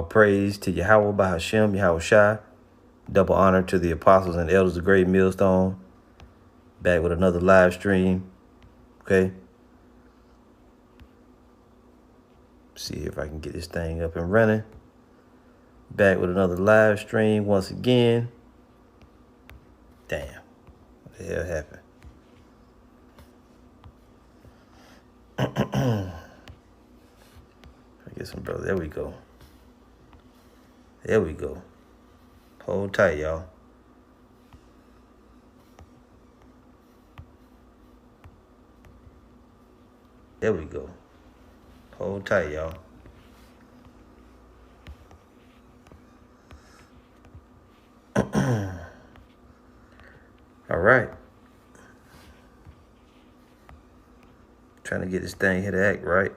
praise to Yahweh by Hashem, Yahweh Shai. Double honor to the apostles and elders of Great Millstone. Back with another live stream. Okay. See if I can get this thing up and running. Back with another live stream once again. Damn. What the hell happened? I get some brother. There we go. There we go. Hold tight, y'all. There we go. Hold tight, y'all. All right. Trying to get this thing here to act right.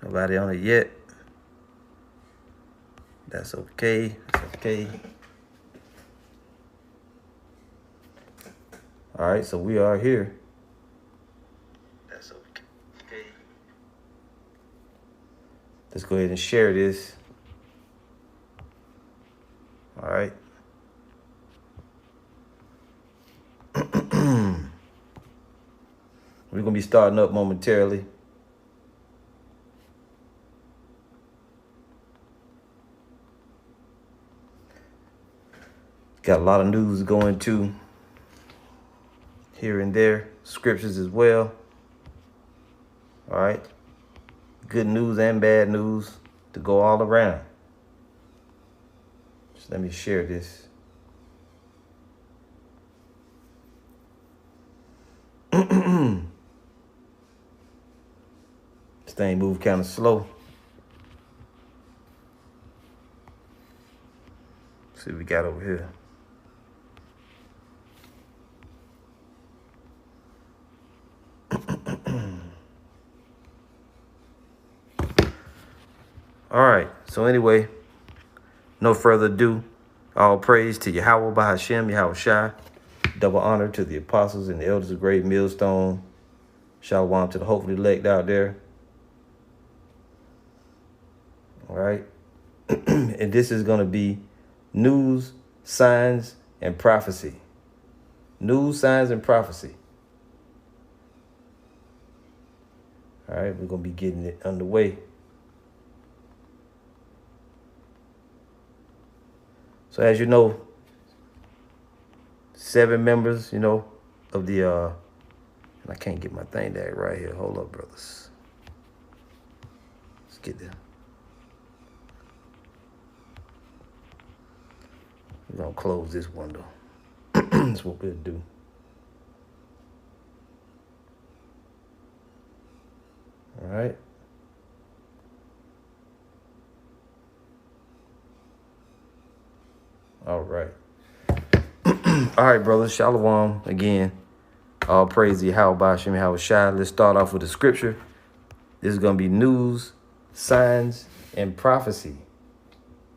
Nobody on it yet. That's okay. That's okay. All right, so we are here. That's okay. Let's go ahead and share this. All right. We're going to be starting up momentarily. Got a lot of news going to here and there. Scriptures as well. All right. Good news and bad news to go all around. Just let me share this. This thing moved kind of slow. Let's see what we got over here. All right. So anyway, no further ado. All praise to Yahweh by Hashem, Yahweh Shai. Double honor to the apostles and the elders of Great Millstone. Shalom to the hopefully elect out there. All right. And this is going to be news, signs, and prophecy. News, signs, and prophecy. All right. We're going to be getting it underway. So as you know, 7 members, of the, and I can't get my thing that right here. Hold up, brothers. Let's get there. We're going to close this window. That's what we'll do. All right. All right. All right, brothers. Shalom again. All praise the Yahweh by Hashem, Yahweh Shai. Let's start off with the scripture. This is going to be news, signs, and prophecy.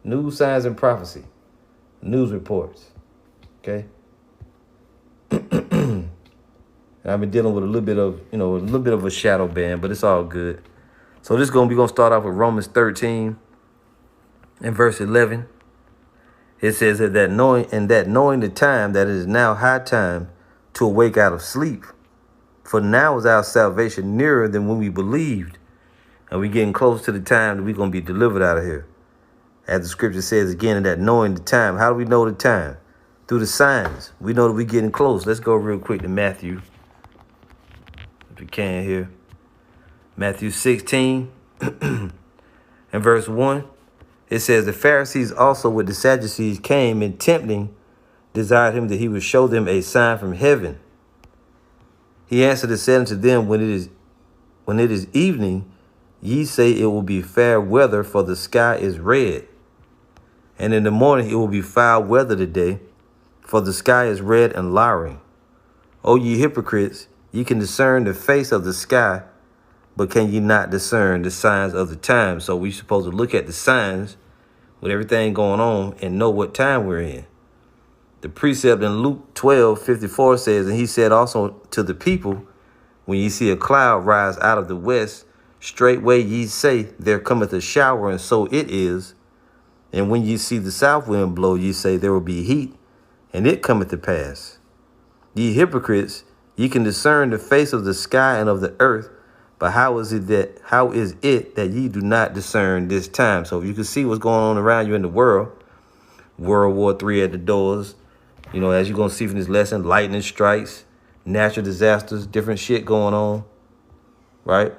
News, signs, and prophecy. News reports. Okay. And I've been dealing with a little bit of a shadow ban, but it's all good. So this is going to start off with Romans 13 and verse 11. It says that knowing the time, that it is now high time to awake out of sleep. For now is our salvation nearer than when we believed. And we're getting close to the time that we're going to be delivered out of here. As the scripture says again, that knowing the time. How do we know the time? Through the signs. We know that we're getting close. Let's go real quick to Matthew, if we can here. Matthew 16 and verse 1. It says, the Pharisees also with the Sadducees came and tempting, desired him that he would show them a sign from heaven. He answered and said unto them, when it is evening, ye say it will be fair weather, for the sky is red. And in the morning it will be foul weather today, for the sky is red and lowering. O ye hypocrites, ye can discern the face of the sky, but can ye not discern the signs of the time? So we supposed to look at the signs with everything going on and know what time we're in. The precept in Luke 12:54 says, and he said also to the people, when ye see a cloud rise out of the west, Straightway ye say, there cometh a shower, and so it is. And when ye see the south wind blow, ye say, there will be heat, and it cometh to pass. Ye hypocrites, ye can discern the face of the sky and of the earth, but how is it that ye do not discern this time? So you can see what's going on around you in the world. World War III at the doors. You know, as you're going to see from this lesson, lightning strikes, natural disasters, different shit going on, right?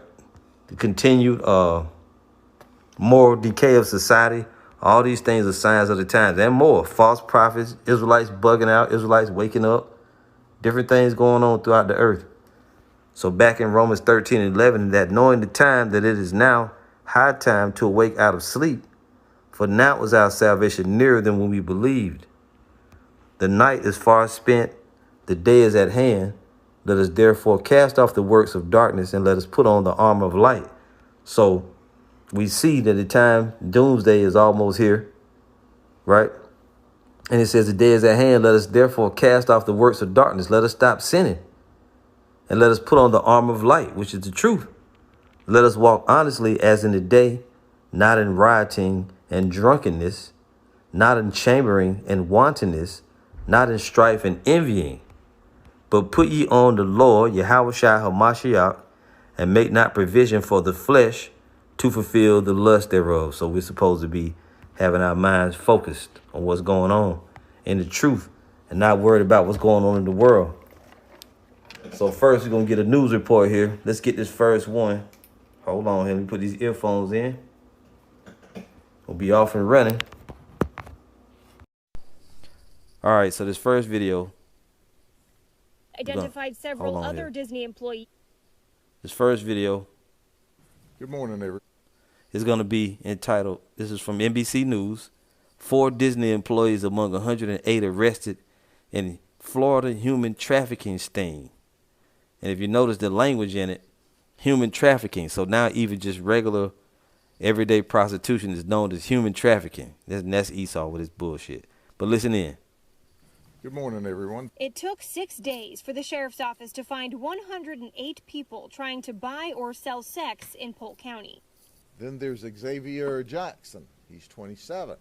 The continued moral decay of society. All these things are signs of the times and more. False prophets, Israelites bugging out, Israelites waking up, different things going on throughout the earth. So back in Romans 13:11, that knowing the time that it is now high time to awake out of sleep, for now is our salvation nearer than when we believed. The night is far spent, the day is at hand. Let us therefore cast off the works of darkness and let us put on the armor of light. So we see that the time, doomsday, is almost here, right? And it says the day is at hand. Let us therefore cast off the works of darkness. Let us stop sinning. And let us put on the armor of light, which is the truth. Let us walk honestly as in the day, not in rioting and drunkenness, not in chambering and wantonness, not in strife and envying. But put ye on the Lord, Yahushua HaMashiach, and make not provision for the flesh to fulfill the lust thereof. So we're supposed to be having our minds focused on what's going on in the truth and not worried about what's going on in the world. So first, we're going to get a news report here. Let's get this first one. Hold on here. Let me put these earphones in. We'll be off and running. All right, so this first video identified several other Disney employees. This first video. Good morning, everyone. Is going to be entitled, this is from NBC News, 4 Disney employees among 108 arrested in Florida human trafficking sting. And if you notice the language in it, human trafficking. So now even just regular everyday prostitution is known as human trafficking. That's Esau with his bullshit. But listen in. Good morning, everyone. It took 6 days for the sheriff's office to find 108 people trying to buy or sell sex in Polk County. Then there's Xavier Jackson. He's 27.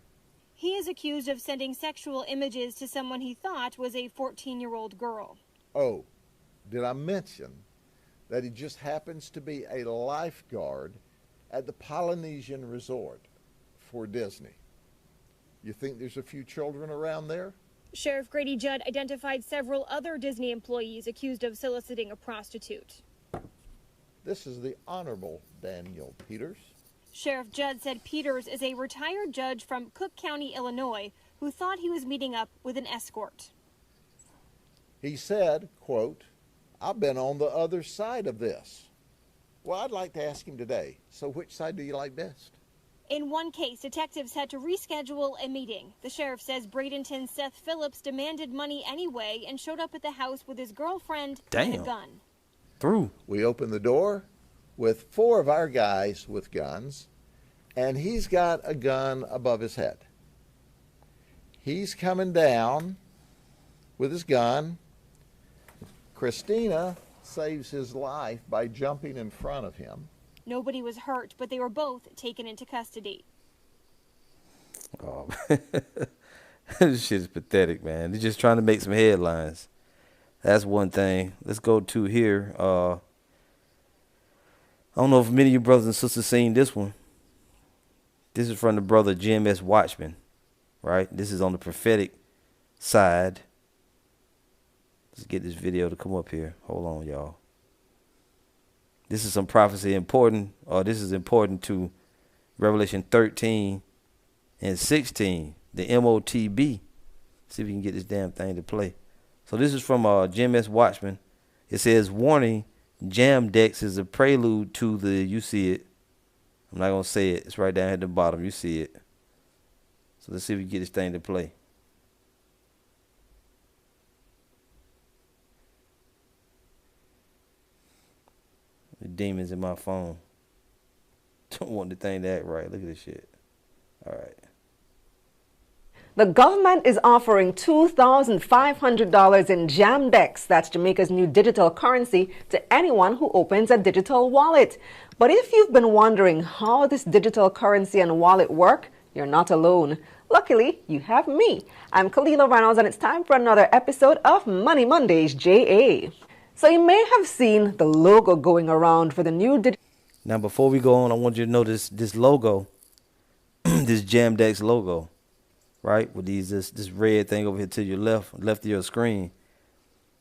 He is accused of sending sexual images to someone he thought was a 14-year-old girl. Oh, did I mention that he just happens to be a lifeguard at the Polynesian Resort for Disney? You think there's a few children around there? Sheriff Grady Judd identified several other Disney employees accused of soliciting a prostitute. This is the Honorable Daniel Peters. Sheriff Judd said Peters is a retired judge from Cook County, Illinois, who thought he was meeting up with an escort. He said, quote, I've been on the other side of this. Well, I'd like to ask him today, so which side do you like best? In one case, detectives had to reschedule a meeting. The sheriff says Bradenton's Seth Phillips demanded money anyway and showed up at the house with his girlfriend and a gun. We opened the door with 4 of our guys with guns, and he's got a gun above his head. He's coming down with his gun. Christina saves his life by jumping in front of him. Nobody was hurt, but they were both taken into custody. Oh, this shit is pathetic, man. They're just trying to make some headlines. That's one thing. Let's go to here. I don't know if many of you brothers and sisters seen this one. This is from the brother Jim S. Watchman, right? This is on the prophetic side. Let's get this video to come up here. Hold on, y'all. This is some prophecy important, or this is important to Revelation 13 and 16, the MOTB. See if we can get this damn thing to play. So this is from Jim S. Watchman. It says, warning, Jamdex is a prelude to the, you see it. I'm not going to say it. It's right down at the bottom. You see it. So let's see if we can get this thing to play. The demons in my phone. Don't want the thing to act right. Look at this shit. All right. The government is offering $2,500 in Jamdex, that's Jamaica's new digital currency, to anyone who opens a digital wallet. But if you've been wondering how this digital currency and wallet work, you're not alone. Luckily, you have me. I'm Kalila Reynolds, and it's time for another episode of Money Mondays JA. So you may have seen the logo going around for the new digital. Now, before we go on, I want you to notice this logo, this Jamdex logo, right? With this red thing over here to your left of your screen.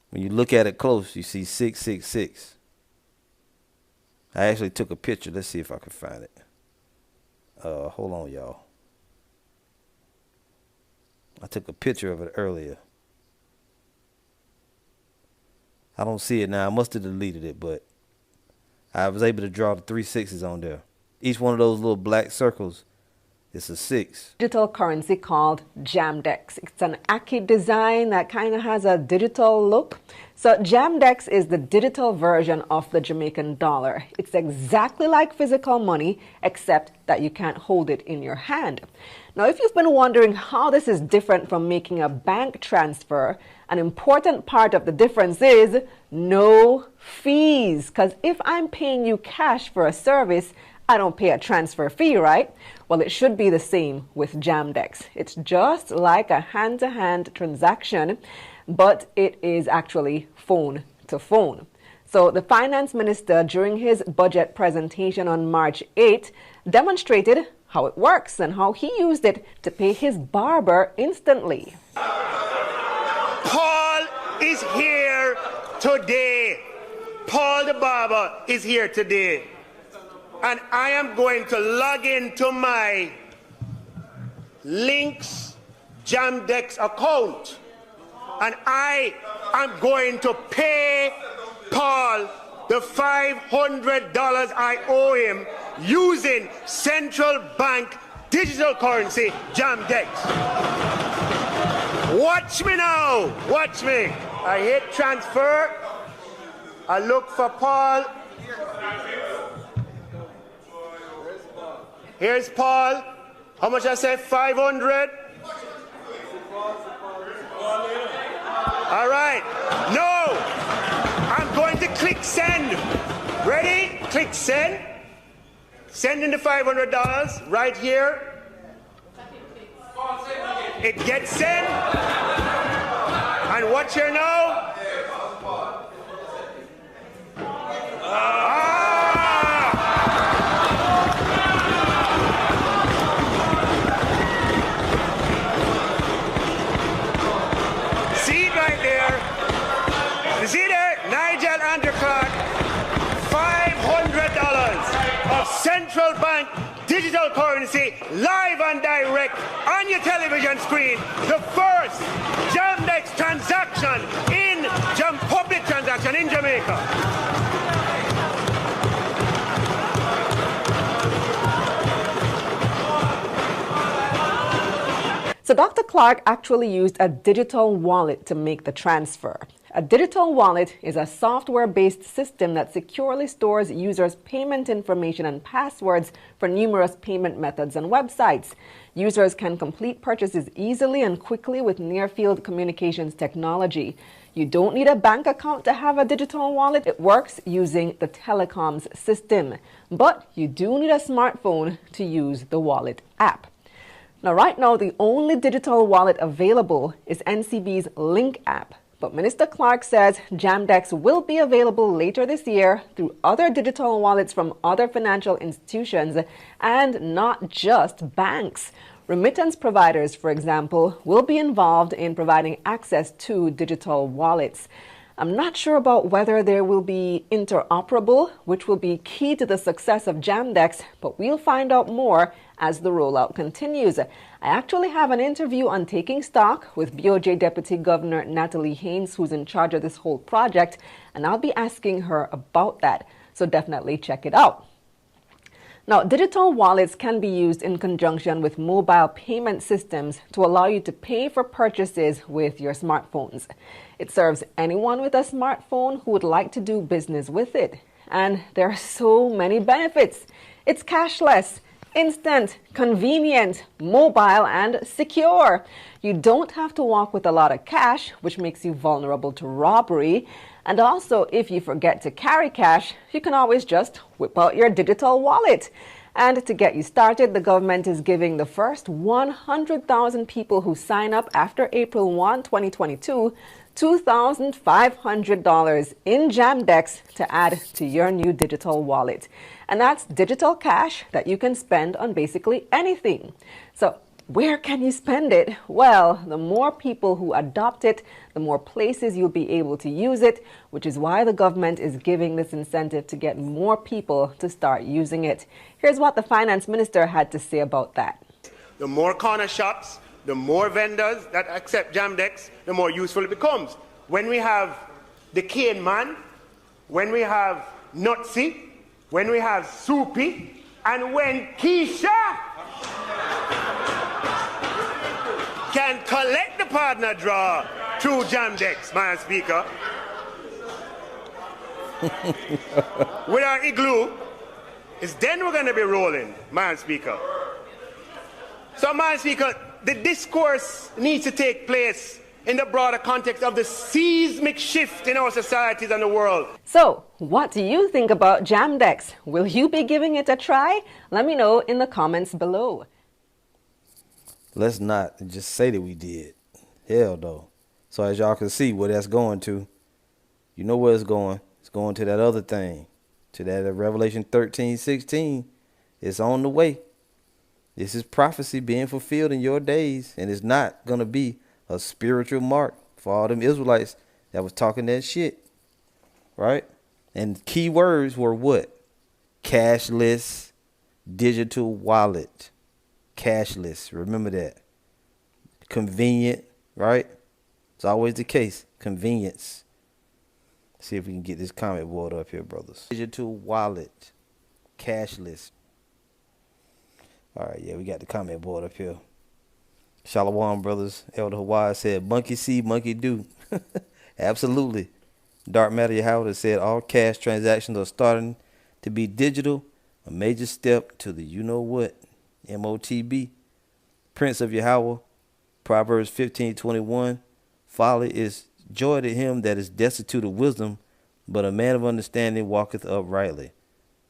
When you look at it close, you see 666. I actually took a picture. Let's see if I can find it. Hold on, y'all. I took a picture of it earlier. I don't see it now. I must have deleted it, but I was able to draw the 3 6s on there. Each one of those little black circles is a 6. Digital currency called Jamdex. It's an Aki design that kind of has a digital look. So Jamdex is the digital version of the Jamaican dollar. It's exactly like physical money, except that you can't hold it in your hand. Now, if you've been wondering how this is different from making a bank transfer, an important part of the difference is no fees. Because if I'm paying you cash for a service, I don't pay a transfer fee, right? Well, it should be the same with Jamdex. It's just like a hand-to-hand transaction, but it is actually phone to phone. So the finance minister, during his budget presentation on March 8, demonstrated how it works and how he used it to pay his barber instantly. Paul is here today. Paul the barber is here today. And I am going to log into my Lynx Jamdex account. And I am going to pay Paul the $500 I owe him using central bank digital currency Jamdex. Watch me now. Watch me. I hit transfer. I look for Paul. Here's Paul. How much I say? 500? All right. No. I'm going to click send. Ready? Click send. Send in the $500 right here. It gets sent. And watch here now. See it right there. You see there? Nigel Underclock. $500 of central bank digital currency live and direct on your television screen. The first Jamdex transaction in public transaction in Jamaica. So Dr. Clark actually used a digital wallet to make the transfer. A digital wallet is a software-based system that securely stores users' payment information and passwords for numerous payment methods and websites. Users can complete purchases easily and quickly with near-field communications technology. You don't need a bank account to have a digital wallet. It works using the telecoms system. But you do need a smartphone to use the wallet app. Now, right now, the only digital wallet available is NCB's Link app. But Minister Clark says Jamdex will be available later this year through other digital wallets from other financial institutions and not just banks. Remittance providers, for example, will be involved in providing access to digital wallets. I'm not sure about whether there will be interoperable, which will be key to the success of Jamdex, but we'll find out more as the rollout continues. I actually have an interview on Taking Stock with BOJ Deputy Governor Natalie Haynes, who's in charge of this whole project, and I'll be asking her about that, so definitely check it out. Now, digital wallets can be used in conjunction with mobile payment systems to allow you to pay for purchases with your smartphones. It serves anyone with a smartphone who would like to do business with it. And there are so many benefits. It's cashless. Instant, convenient, mobile, and secure. You don't have to walk with a lot of cash, which makes you vulnerable to robbery. And also, if you forget to carry cash, you can always just whip out your digital wallet. And to get you started, the government is giving the first 100,000 people who sign up after April 1, 2022, $2,500 in Jamdex to add to your new digital wallet. And that's digital cash that you can spend on basically anything. So where can you spend it? Well, the more people who adopt it, the more places you'll be able to use it, which is why the government is giving this incentive to get more people to start using it. Here's what the finance minister had to say about that. The more corner shops, the more vendors that accept Jamdex, the more useful it becomes. When we have the Cane Man, when we have Nutsy, when we have Soupy, and when Keisha can collect the partner draw through Jamdex, Madam Speaker, with our igloo, is then we're going to be rolling, Madam Speaker. So, Madam Speaker, the discourse needs to take place in the broader context of the seismic shift in our societies and the world. So, what do you think about Jamdex? Will you be giving it a try? Let me know in the comments below. Let's not just say that we did. Hell no. So as y'all can see where that's going to, you know where it's going. It's going to that other thing. To that Revelation 13:16. It's on the way. This is prophecy being fulfilled in your days. And it's not going to be a spiritual mark for all them Israelites that was talking that shit. Right? And key words were what? Cashless, digital wallet. Cashless. Remember that. Convenient. Right? It's always the case. Convenience. See if we can get this comment board up here, brothers. Digital wallet. Cashless. All right, yeah, we got the comment board up here. Shalom, brothers. Elder Hawaii said, monkey see, monkey do. Absolutely. Dark Matter Yahweh said, all cash transactions are starting to be digital. A major step to the you-know-what. MOTB. Prince of Yahweh. Proverbs 15:21. Folly is joy to him that is destitute of wisdom, but a man of understanding walketh uprightly.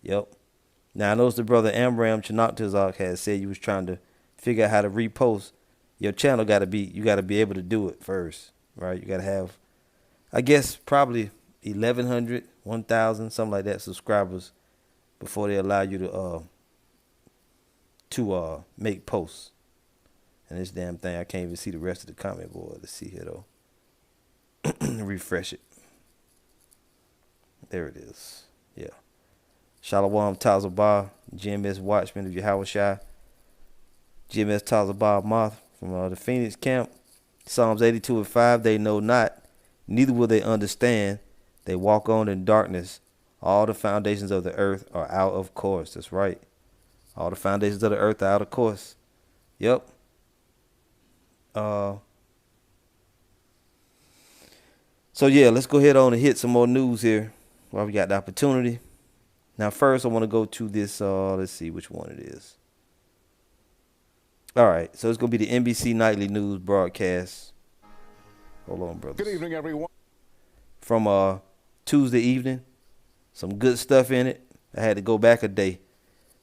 Yep. Now, I noticed the brother Amram Chanakhtazak had said you was trying to figure out how to repost. Your channel you got to be able to do it first, right? You got to have, I guess, probably 1,100, 1,000, something like that subscribers before they allow you to make posts. And this damn thing, I can't even see the rest of the comment board. Let's see here, though. Refresh it. There it is. Yeah. Shalom Tazabah, GMS Watchman of Yahweh Shai. GMS Tazabah Moth from the Phoenix camp. Psalms 82:5. They know not, neither will they understand. They walk on in darkness. All the foundations of the earth are out of course. That's right. All the foundations of the earth are out of course. Yep. So yeah, let's go ahead on and hit some more news here while we got the opportunity. Now first I want to go to this, let's see which one it is. All right, so it's going to be the NBC Nightly News broadcast. Hold on, brothers. Good evening, everyone. From Tuesday evening. Some good stuff in it. I had to go back a day.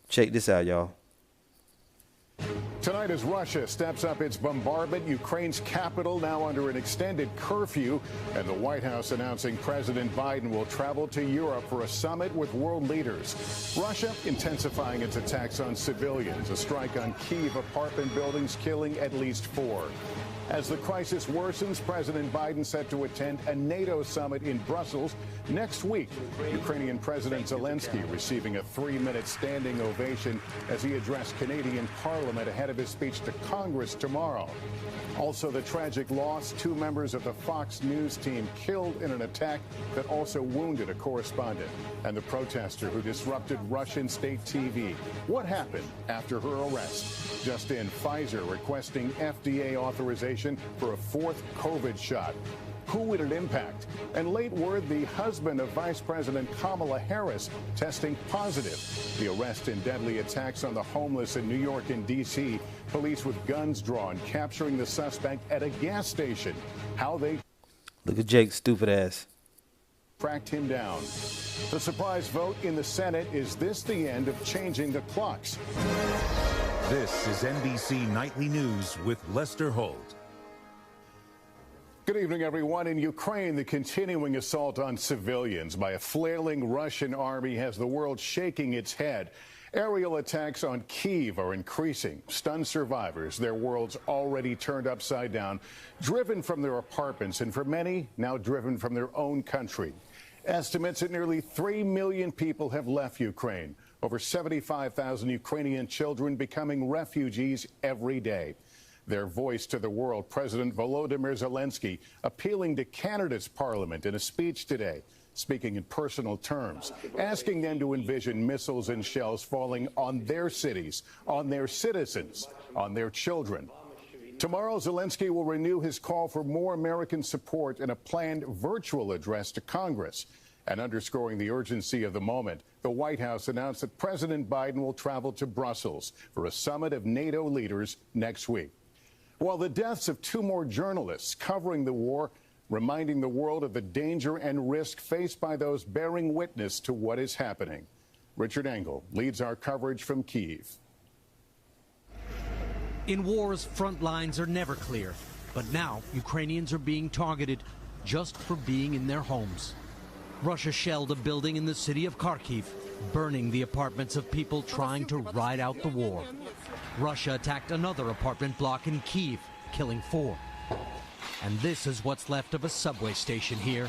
Check this out, y'all. Tonight, as Russia steps up its bombardment, Ukraine's capital now under an extended curfew, and the White House announcing President Biden will travel to Europe for a summit with world leaders. Russia intensifying its attacks on civilians, a strike on Kyiv apartment buildings killing at least 4. As the crisis worsens, President Biden set to attend a NATO summit in Brussels next week. Ukrainian President Zelensky receiving a 3-minute standing ovation as he addressed Canadian Parliament ahead of his speech to Congress tomorrow. Also, the tragic loss, 2 members of the Fox News team killed in an attack that also wounded a correspondent, and the protester who disrupted Russian state TV. What happened after her arrest? Just in, Pfizer requesting FDA authorization for a 4th COVID shot. Who would it impact? And late word, the husband of Vice President Kamala Harris testing positive. The arrest in deadly attacks on the homeless in New York and D.C. Police with guns drawn, capturing the suspect at a gas station. How they Look at Jake's stupid ass. tracked him down. The surprise vote in the Senate. Is this the end of changing the clocks? This is NBC Nightly News with Lester Holt. Good evening, everyone. In Ukraine, the continuing assault on civilians by a flailing Russian army has the world shaking its head. Aerial attacks on Kyiv are increasing. Stunned survivors, their worlds already turned upside down, driven from their apartments, and for many, now driven from their own country. Estimates that nearly 3 million people have left Ukraine. Over 75,000 Ukrainian children becoming refugees every day. Their voice to the world, President Volodymyr Zelensky appealing to Canada's parliament in a speech today, speaking in personal terms, asking them to envision missiles and shells falling on their cities, on their citizens, on their children. Tomorrow, Zelensky will renew his call for more American support in a planned virtual address to Congress. And underscoring the urgency of the moment, the White House announced that President Biden will travel to Brussels for a summit of NATO leaders next week. While the deaths of 2 more journalists covering the war, reminding the world of the danger and risk faced by those bearing witness to what is happening. Richard Engel leads our coverage from Kyiv. In wars, front lines are never clear. But now, Ukrainians are being targeted just for being in their homes. Russia shelled a building in the city of Kharkiv, burning the apartments of people trying to ride out the war. Russia attacked another apartment block in Kyiv, killing 4. And this is what's left of a subway station here.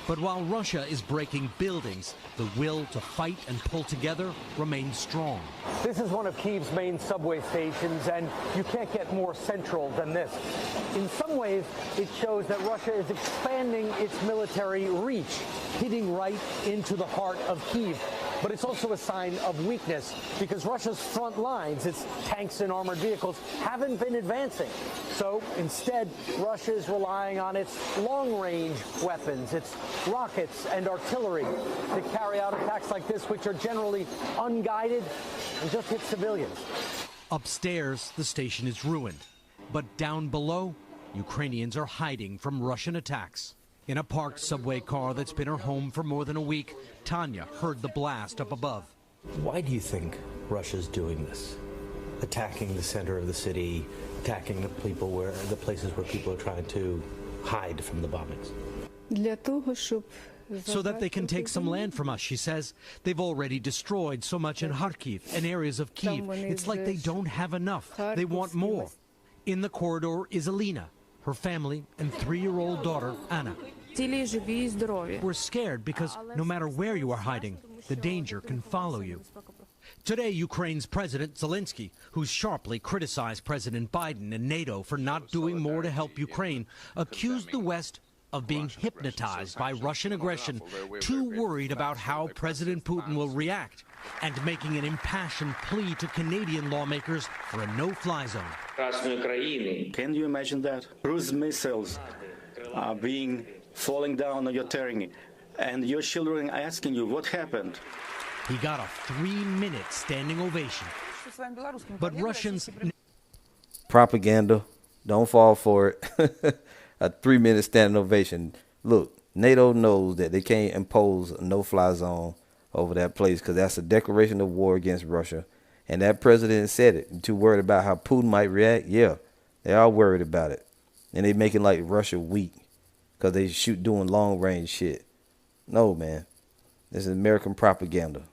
But while Russia is breaking buildings, the will to fight and pull together remains strong. This is one of Kyiv's main subway stations, and you can't get more central than this. In some ways, it shows that Russia is expanding its military reach, hitting right into the heart of Kyiv. But it's also a sign of weakness because Russia's front lines, its tanks and armored vehicles, haven't been advancing. So instead, Russia is relying on its long-range weapons, its rockets and artillery to carry out attacks like this, which are generally unguided and just hit civilians. Upstairs, the station is ruined. But down below, Ukrainians are hiding from Russian attacks. In a parked subway car that's been her home for more than a week, Tanya heard the blast up above. Why do you think Russia's doing this? Attacking the center of the city, attacking the places where people are trying to hide from the bombings? So that they can take some land from us, she says. They've already destroyed so much in Kharkiv and areas of Kyiv. It's like they don't have enough. They want more. In the corridor is Alina, her family, and 3-year-old daughter, Anna. We're scared because no matter where you are hiding, the danger can follow you. Today, Ukraine's President Zelensky, who's sharply criticized President Biden and NATO for not doing more to help Ukraine, accused the West of being hypnotized by Russian aggression, too worried about how President Putin will react, and making an impassioned plea to Canadian lawmakers for a no-fly zone. Can you imagine that? Cruise missiles are falling down on your terrain, and your children are asking you what happened. He got a 3-minute standing ovation. But Russians... Propaganda. Don't fall for it. A 3-minute standing ovation. Look, NATO knows that they can't impose a no-fly zone over that place because that's a declaration of war against Russia. And that president said it. Too worried about how Putin might react? Yeah, they are worried about it. And they making like Russia weak because they doing long-range shit. No, man. This is American propaganda.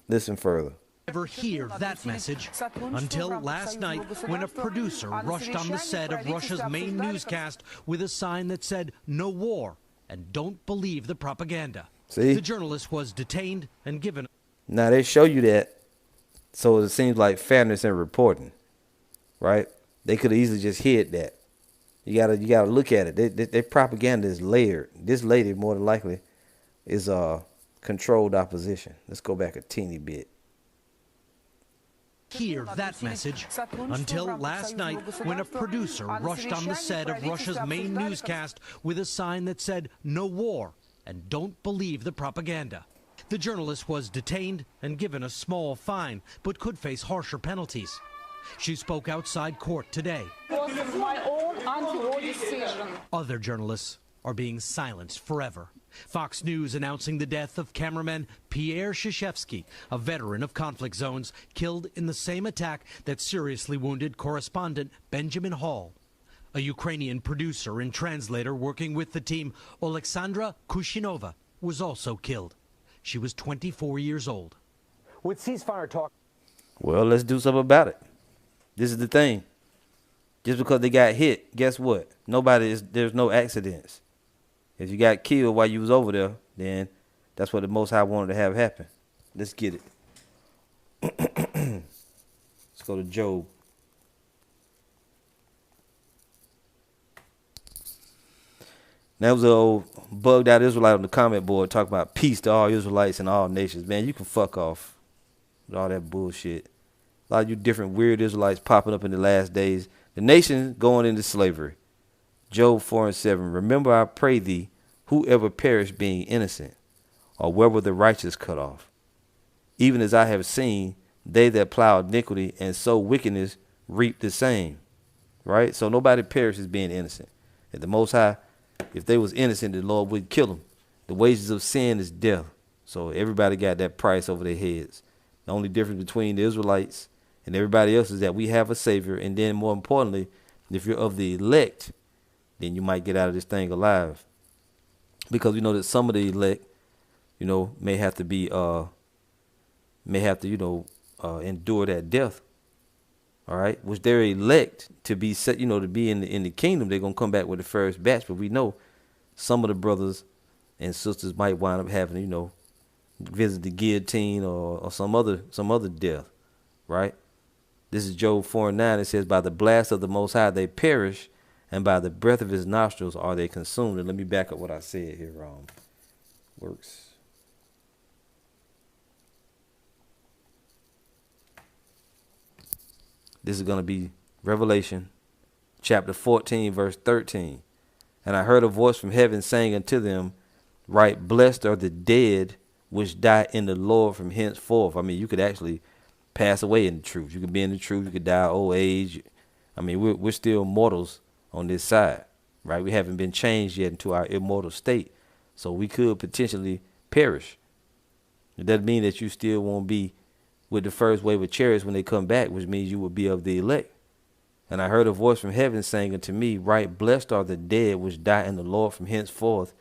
Listen further. Never hear that message until last night when a producer rushed on the set of Russia's main newscast with a sign that said, "No war," and don't believe the propaganda. See? The journalist was detained and given... Now, they show you that, so it seems like fairness in reporting, right? They could have easily just hid that. You gotta look at it. Their propaganda is layered. This lady, more than likely, is controlled opposition. Let's go back a teeny bit. Kiev that message until last night when a producer rushed on the set of Russia's main newscast with a sign that said, "No war," and "Don't believe the propaganda." The journalist was detained and given a small fine, but could face harsher penalties. She spoke outside court today. It was my own anti-war decision. Other journalists are being silenced forever. Fox News announcing the death of cameraman Pierre Shishevsky, a veteran of conflict zones, killed in the same attack that seriously wounded correspondent Benjamin Hall. A Ukrainian producer and translator working with the team, Oleksandra Kushinova, was also killed. She was 24 years old. With ceasefire talk. Well, let's do something about it. This is the thing. Just because they got hit, guess what? There's no accidents. If you got killed while you was over there, then that's what the Most High wanted to have happen. Let's get it. Let's go to Job. That was an old bugged out Israelite on the comment board talking about peace to all Israelites and all nations. Man, you can fuck off with all that bullshit. A lot of you different weird Israelites popping up in the last days. The nation going into slavery. Job 4:7. Remember, I pray thee, whoever perished being innocent, or where were the righteous cut off? Even as I have seen, they that plow iniquity and sow wickedness reap the same. Right? So nobody perishes being innocent. And the Most High, if they was innocent, the Lord would kill them. The wages of sin is death. So everybody got that price over their heads. The only difference between the Israelites and everybody else is that we have a Savior. And then more importantly, if you're of the elect, then you might get out of this thing alive. Because we know that some of the elect, may have to be, endure that death. All right, which they're elect to be set, to be in the kingdom. They're gonna come back with the first batch, but we know some of the brothers and sisters might wind up having, visit the guillotine or some other death. Right. This is Job 4:9. It says, "By the blast of the Most High they perish, and by the breath of His nostrils are they consumed." And let me back up what I said here. Works. This is going to be Revelation chapter 14, verse 13. "And I heard a voice from heaven saying unto them, Right, blessed are the dead which die in the Lord from henceforth." I mean, you could actually pass away in the truth. You could be in the truth. You could die of old age. I mean, we're still mortals on this side, right? We haven't been changed yet into our immortal state. So we could potentially perish. It doesn't mean that you still won't be with the first wave of chariots when they come back, which means you will be of the elect. "And I heard a voice from heaven saying unto me, Right, blessed are the dead which die in the Lord from henceforth.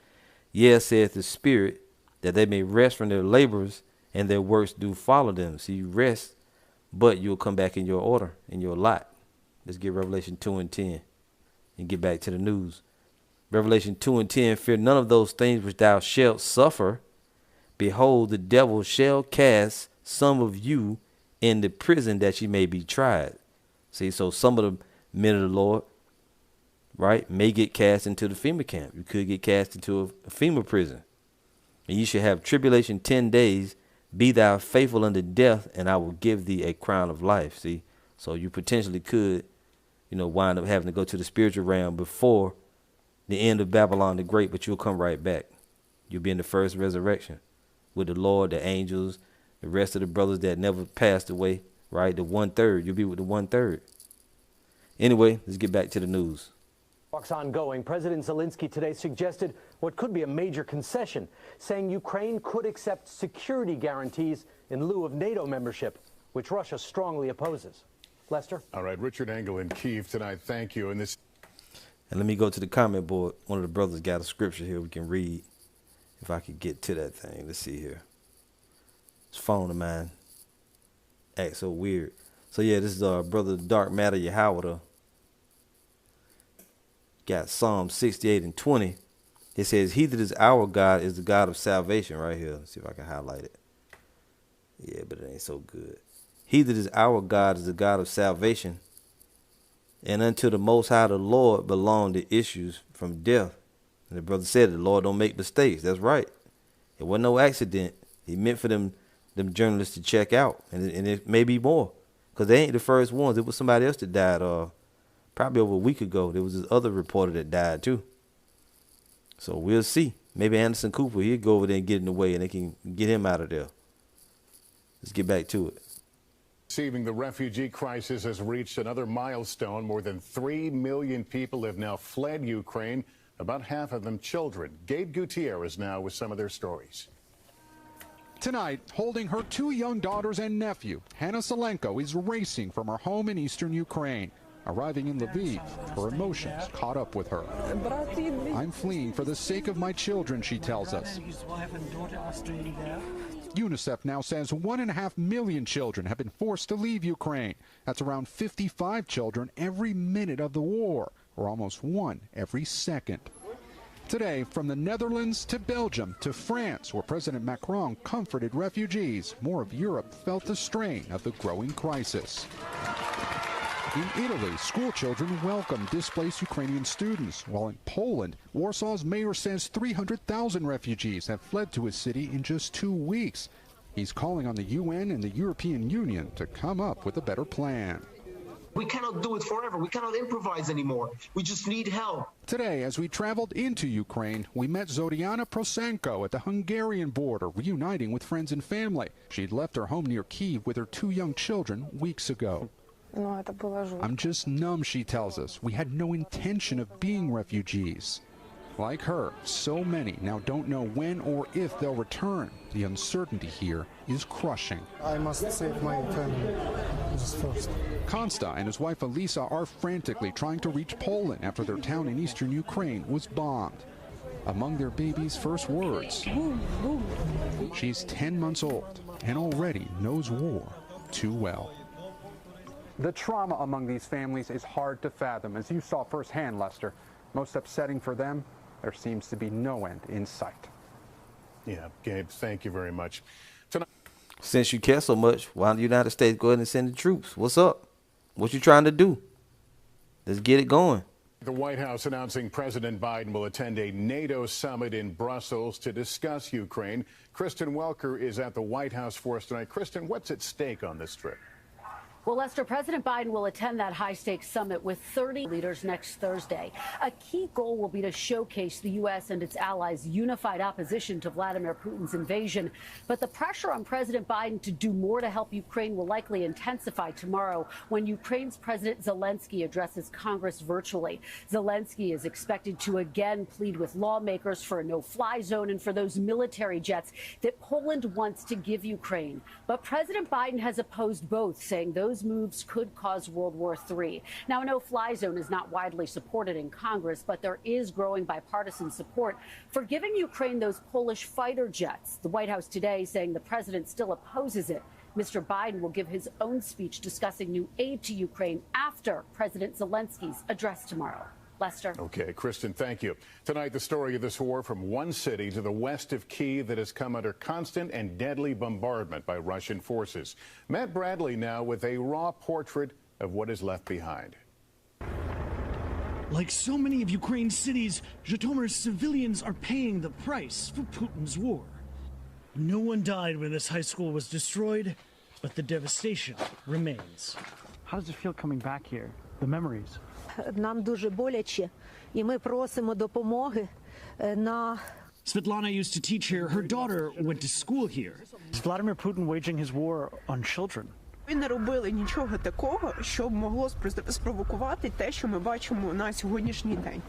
Yea, saith the Spirit, that they may rest from their labors, and their works do follow them." So you rest, but you'll come back in your order, in your lot. Let's get Revelation 2:10 and get back to the news. Revelation 2:10, "Fear none of those things which thou shalt suffer. Behold, the devil shall cast some of you in the prison that ye may be tried." See, so some of the men of the Lord, right, may get cast into the FEMA camp. You could get cast into a FEMA prison. "And ye shall have tribulation 10 days. Be thou faithful unto death, and I will give thee a crown of life." See, so you potentially could, wind up having to go to the spiritual realm before the end of Babylon the Great, but you'll come right back. You'll be in the first resurrection with the Lord, the angels, the rest of the brothers that never passed away, right? The 1/3. You'll be with the 1/3. Anyway, let's get back to the news. Talks ongoing. President Zelensky today suggested what could be a major concession, saying Ukraine could accept security guarantees in lieu of NATO membership, which Russia strongly opposes. Lester? All right, Richard Engel in Kyiv tonight. Thank you. And let me go to the comment board. One of the brothers got a scripture here we can read. If I could get to that thing. Let's see here. This phone of mine acts so weird. So yeah, this is brother Dark Matter Yahweh. Got Psalm 68:20. It says, "He that is our God is the God of salvation." Right here. Let's see if I can highlight it. Yeah, but it ain't so good. "He that is our God is the God of salvation. And unto the Most High the Lord belong the issues from death." And the brother said, the Lord don't make mistakes. That's right. It wasn't no accident. He meant for them journalists to check out. And it may be more. Because they ain't the first ones. It was somebody else that died probably over a week ago. There was this other reporter that died too. So we'll see. Maybe Anderson Cooper, he'll go over there and get in the way and they can get him out of there. Let's get back to it. Receiving the refugee crisis has reached another milestone. More than 3 million people have now fled Ukraine, about half of them children. Gabe Gutierrez now with some of their stories. Tonight, holding her 2 young daughters and nephew, Hannah Salenko is racing from her home in eastern Ukraine. Arriving in Lviv, her emotions caught up with her. I'm fleeing for the sake of my children, she tells us. UNICEF now says 1.5 million children have been forced to leave Ukraine. That's around 55 children every minute of the war, or almost 1 every second. Today, from the Netherlands to Belgium to France, where President Macron comforted refugees, more of Europe felt the strain of the growing crisis. In Italy, school children welcomed displaced Ukrainian students, while in Poland, Warsaw's mayor says 300,000 refugees have fled to his city in just 2 weeks. He's calling on the UN and the European Union to come up with a better plan. We cannot do it forever. We cannot improvise anymore. We just need help. Today, as we traveled into Ukraine, we met Zoriana Prosenko at the Hungarian border, reuniting with friends and family. She'd left her home near Kyiv with her 2 young children weeks ago. I'm just numb, she tells us. We had no intention of being refugees. Like her, so many now don't know when or if they'll return. The uncertainty here is crushing. I must save my family just first. Konsta and his wife Elisa are frantically trying to reach Poland after their town in eastern Ukraine was bombed. Among their baby's first words, she's 10 months old and already knows war too well. The trauma among these families is hard to fathom, as you saw firsthand, Lester. Most upsetting for them, there seems to be no end in sight. Yeah, Gabe, thank you very much. Since you care so much, why don't the United States go ahead and send the troops? What's up? What you trying to do? Let's get it going. The White House announcing President Biden will attend a NATO summit in Brussels to discuss Ukraine. Kristen Welker is at the White House for us tonight. Kristen, what's at stake on this trip? Well, Lester, President Biden will attend that high-stakes summit with 30 leaders next Thursday. A key goal will be to showcase the U.S. and its allies' unified opposition to Vladimir Putin's invasion. But the pressure on President Biden to do more to help Ukraine will likely intensify tomorrow when Ukraine's President Zelensky addresses Congress virtually. Zelensky is expected to again plead with lawmakers for a no-fly zone and for those military jets that Poland wants to give Ukraine. But President Biden has opposed both, saying those moves could cause World War III. Now, a no-fly zone is not widely supported in Congress, but there is growing bipartisan support for giving Ukraine those Polish fighter jets. The White House today saying the president still opposes it. Mr. Biden will give his own speech discussing new aid to Ukraine after President Zelensky's address tomorrow. Lester. Okay, Kristen, thank you. Tonight, the story of this war from one city to the west of Kyiv that has come under constant and deadly bombardment by Russian forces. Matt Bradley now with a raw portrait of what is left behind. Like so many of Ukraine's cities, Zhytomyr's civilians are paying the price for Putin's war. No one died when this high school was destroyed, but the devastation remains. How does it feel coming back here? The memories. Нам дуже боляче, і ми просимо допомоги на... Svetlana used to teach here. Her daughter went to school here. Is Vladimir Putin waging his war on children? Ми не робили нічого такого, що могло спровокувати те, що ми бачимо на сьогоднішній день.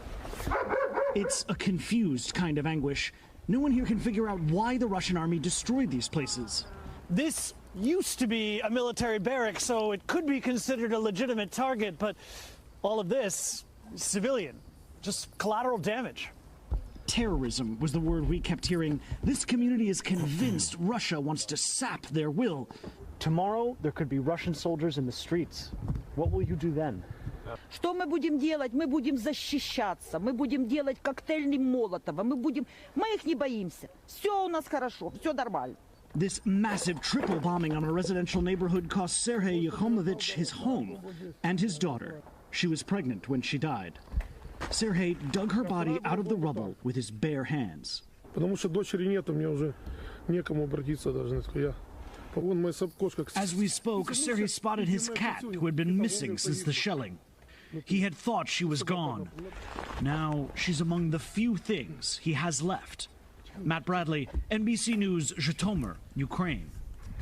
It's a confused kind of anguish. No one here can figure out why the Russian army destroyed these places. This used to be a military barracks, so it could be considered a legitimate target, but all of this, civilian, just collateral damage. Terrorism was the word we kept hearing. This community is convinced Russia wants to sap their will. Tomorrow, there could be Russian soldiers in the streets. What will you do then? Что мы будем делать? Мы будем защищаться. Мы будем делать коктейльный Молотова. Мы их не боимся. Все у нас хорошо. Все нормально. This massive triple bombing on a residential neighborhood cost Sergei Yakhomovich his home and his daughter. She was pregnant when she died. Sergei dug her body out of the rubble with his bare hands. Потому что дочери нет, мне уже некому обратиться даже. As we spoke, Serhii spotted his cat, who had been missing since the shelling. He had thought she was gone. Now she's among the few things he has left. Matt Bradley, NBC News, Zhytomyr, Ukraine.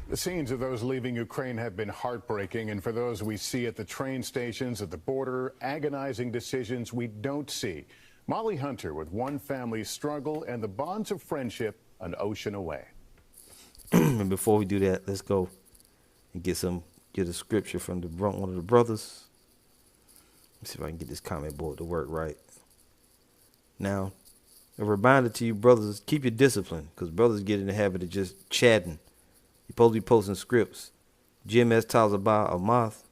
The scenes of those leaving Ukraine have been heartbreaking, and for those we see at the train stations, at the border, agonizing decisions we don't see. Molly Hunter with one family's struggle and the bonds of friendship an ocean away. And before we do that, let's go and get a scripture from one of the brothers. Let's see if I can get this comment board to work right. Now, a reminder to you brothers, keep your discipline, because brothers get in the habit of just chatting. You're supposed to be posting scripts. GMS tells about a month.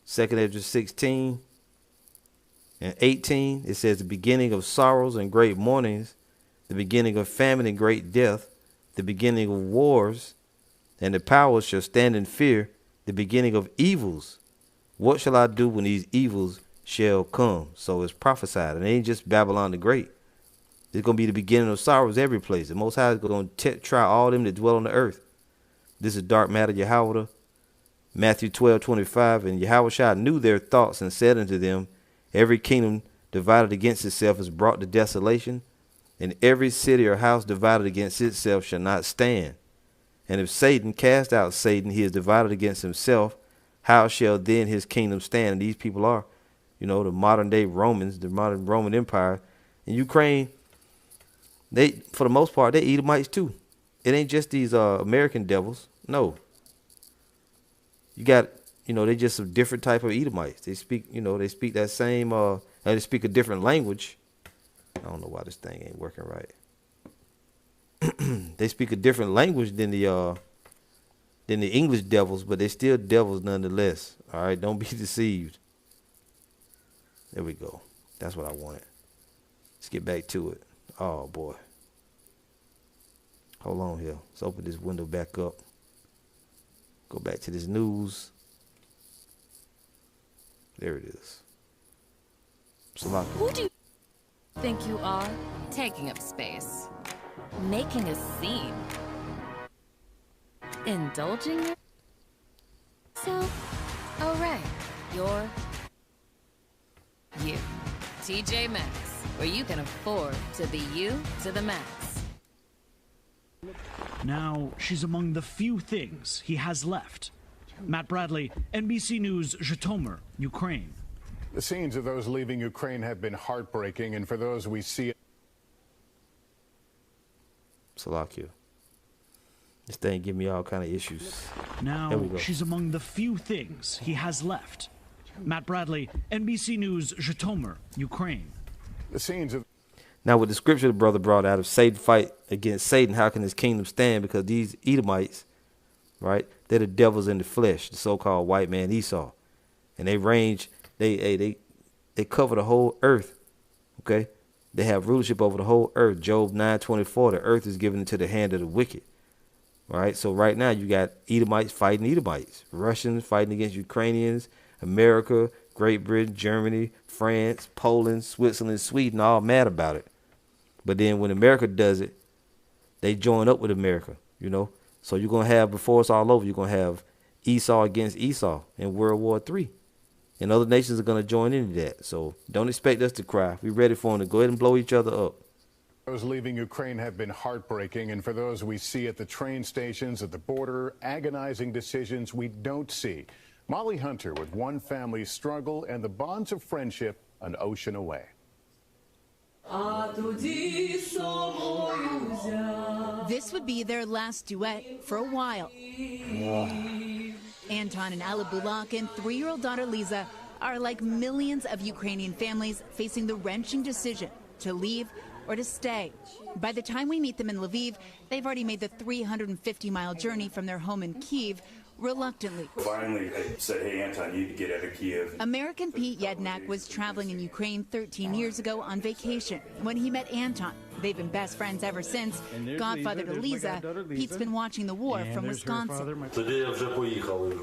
2nd Ezra 16 and 18. It says the beginning of sorrows and great mournings, the beginning of famine and great death, the beginning of wars, and the powers shall stand in fear, the beginning of evils. What shall I do when these evils shall come? So it's prophesied. And it ain't just Babylon the Great. It's going to be the beginning of sorrows every place. The Most High is going to try all them that dwell on the earth. This is dark matter, Yahweh. Matthew 12:25. And Yahushua knew their thoughts and said unto them, every kingdom divided against itself is brought to desolation, and every city or house divided against itself shall not stand. And if Satan cast out Satan, he is divided against himself. How shall then his kingdom stand? And these people are, the modern day Romans, the modern Roman Empire. In Ukraine, they, for the most part, they Edomites too. It ain't just these American devils. No. You got, they just some different type of Edomites. They speak, they speak that same, they speak a different language. I don't know why this thing ain't working right. They speak a different language than the English devils, but they're still devils nonetheless. All right, don't be deceived. There we go. That's what I wanted. Let's get back to it. Oh, boy. Hold on here. Let's open this window back up. Go back to this news. There it is. Who do you think you are? Taking up space. Making a scene. Indulging yourself? Oh, right. You're you. TJ Maxx, where you can afford to be you to the max. Now she's among the few things he has left. Matt Bradley, NBC News, Zhytomyr, Ukraine. The scenes of those leaving Ukraine have been heartbreaking, and for those we see... Salakia. This thing give me all kind of issues. Now she's among the few things he has left. Matt Bradley, NBC News, Zhytomyr, Ukraine. The scenes of... Now, with the scripture the brother brought out, if Satan fight against Satan, how can his kingdom stand? Because these Edomites, right, they're the devils in the flesh, the so-called white man Esau. And they range, they cover the whole earth, okay? They have rulership over the whole earth. Job 9:24, the earth is given into the hand of the wicked. All right, so right now you got Edomites fighting Edomites, Russians fighting against Ukrainians, America, Great Britain, Germany, France, Poland, Switzerland, Sweden, all mad about it. But then when America does it, they join up with America, So you're going to have, before it's all over, you're going to have Esau against Esau in World War III. And other nations are going to join into that. So don't expect us to cry. We're ready for them to go ahead and blow each other up. Those leaving Ukraine have been heartbreaking, and for those we see at the train stations, at the border, agonizing decisions we don't see. Molly Hunter with one family's struggle and the bonds of friendship an ocean away. This would be their last duet for a while. Anton and Alla Bulak and 3-year-old daughter Liza are like millions of Ukrainian families facing the wrenching decision to leave or to stay. By the time we meet them in Lviv, they've already made the 350-mile journey from their home in Kyiv, reluctantly. Finally, I said, hey, Anton, you need to get out of Kyiv. American Pete Yednak was traveling in Ukraine 13 years ago on vacation when he met Anton. They've been best friends ever since. Godfather to Liza, Pete's been watching the war from Wisconsin.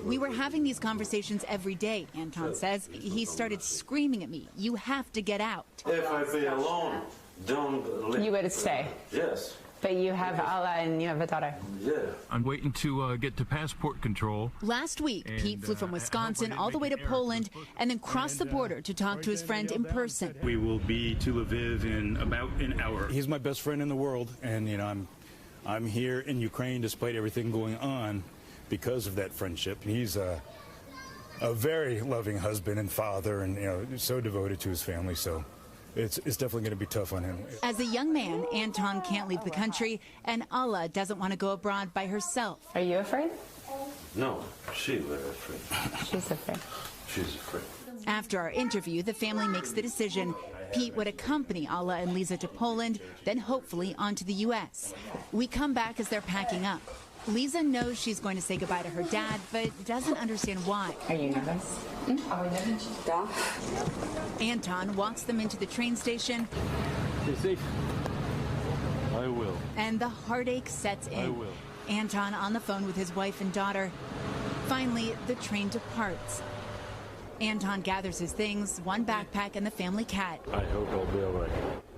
We were having these conversations every day, Anton says. He started screaming at me, you have to get out. If I be alone, don't leave. You got to stay. Yes. But you have Allah and you have a daughter. Yeah. I'm waiting to get to passport control. Last week, Pete flew from Wisconsin all the way to Poland and then crossed the border to talk to his friend in person. We will be to Lviv in about an hour. He's my best friend in the world, and you know I'm here in Ukraine despite everything going on because of that friendship. He's a very loving husband and father, and you know, so devoted to his family. So it's definitely going to be tough on him. As a young man, Anton can't leave the country, and Alla doesn't want to go abroad by herself. Are you afraid? No, she's very afraid. She's afraid. She's afraid. After our interview, the family makes the decision. Pete would accompany Alla and Lisa to Poland, then hopefully on to the U.S. We come back as they're packing up. Lisa knows she's going to say goodbye to her dad, but doesn't understand why. Are you nervous? Anton walks them into the train station. Stay safe. I will. And the heartache sets in. I will. Anton on the phone with his wife and daughter. Finally, the train departs. Anton gathers his things, one backpack and the family cat. I hope I'll be all right.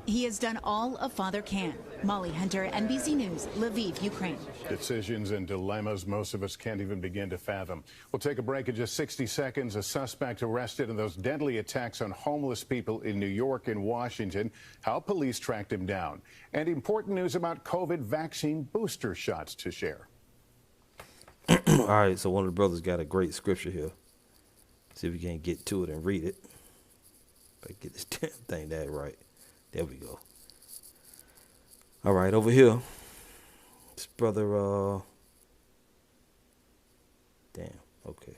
He has done all a father can. Molly Hunter, NBC News, Lviv, Ukraine. Decisions and dilemmas most of us can't even begin to fathom. We'll take a break in just 60 seconds. A suspect arrested in those deadly attacks on homeless people in New York and Washington. How police tracked him down. And important news about COVID vaccine booster shots to share. All right, so one of the brothers got a great scripture here. See if we can get to it and read it. If I get this damn thing that right. There we go. All right, over here. This brother, damn, okay.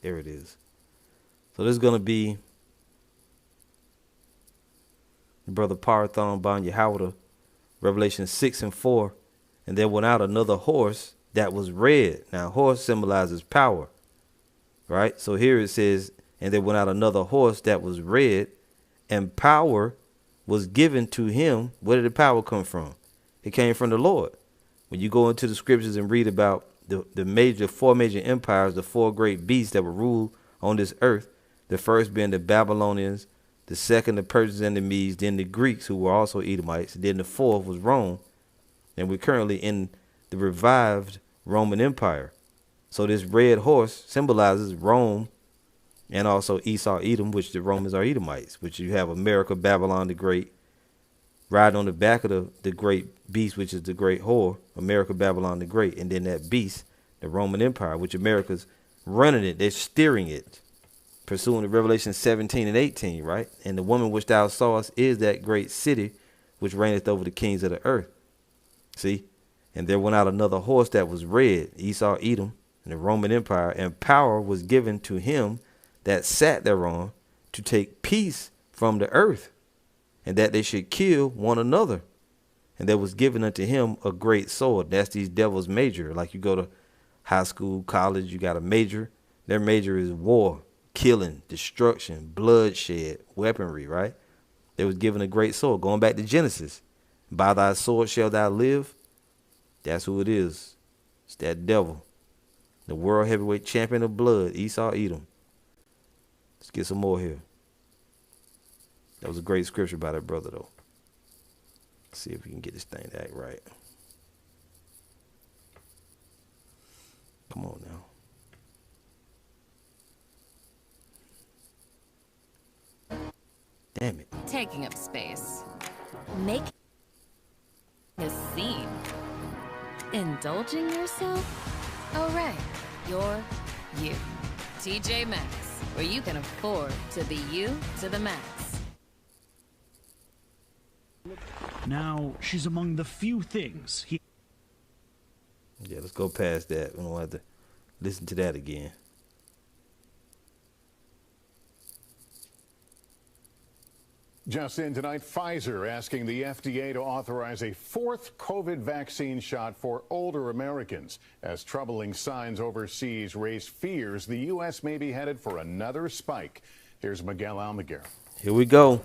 There it is. So this is going to be Brother Parathon Ban Yahweh, Revelation 6 and 4. And there went out another horse that was red. Now, horse symbolizes power, right? So here it says, and there went out another horse that was red, and power was given to him. Where did the power come from? It came from the Lord. When you go into the scriptures and read about the four major empires, the four great beasts that were ruled on this earth, the first being the Babylonians, the second the Persians and the Medes, then the Greeks, who were also Edomites, and then the fourth was Rome. And we're currently in the revived Roman Empire. So this red horse symbolizes Rome and also Esau, Edom, which the Romans are Edomites, which you have America, Babylon the Great, riding on the back of the great beast, which is the great whore, America, Babylon the Great. And then that beast, the Roman Empire, which America's running it. They're steering it, pursuing the Revelation 17 and 18, right? And the woman which thou sawest is that great city which reigneth over the kings of the earth. See? And there went out another horse that was red, Esau, Edom, and the Roman Empire, and power was given to him that sat thereon to take peace from the earth, and that they should kill one another. And there was given unto him a great sword. That's these devils' major. Like you go to high school, college, you got a major. Their major is war, killing, destruction, bloodshed, weaponry, right? They was given a great sword. Going back to Genesis. By thy sword shalt thou live. That's who it is. It's that devil. The world heavyweight champion of blood, Esau, Edom. Let's get some more here. That was a great scripture by that brother, though. Let's see if we can get this thing to act right. Come on now. Damn it. Taking up space. Making a scene. Indulging yourself? Oh, right. You're you. TJ Maxx, where you can afford to be you to the max. Now, she's among the few things he... Yeah, let's go past that. We don't have to listen to that again. Just in tonight, Pfizer asking the FDA to authorize a fourth COVID vaccine shot for older Americans. As troubling signs overseas raise fears the U.S. may be headed for another spike. Here's Miguel Almaguer. Here we go.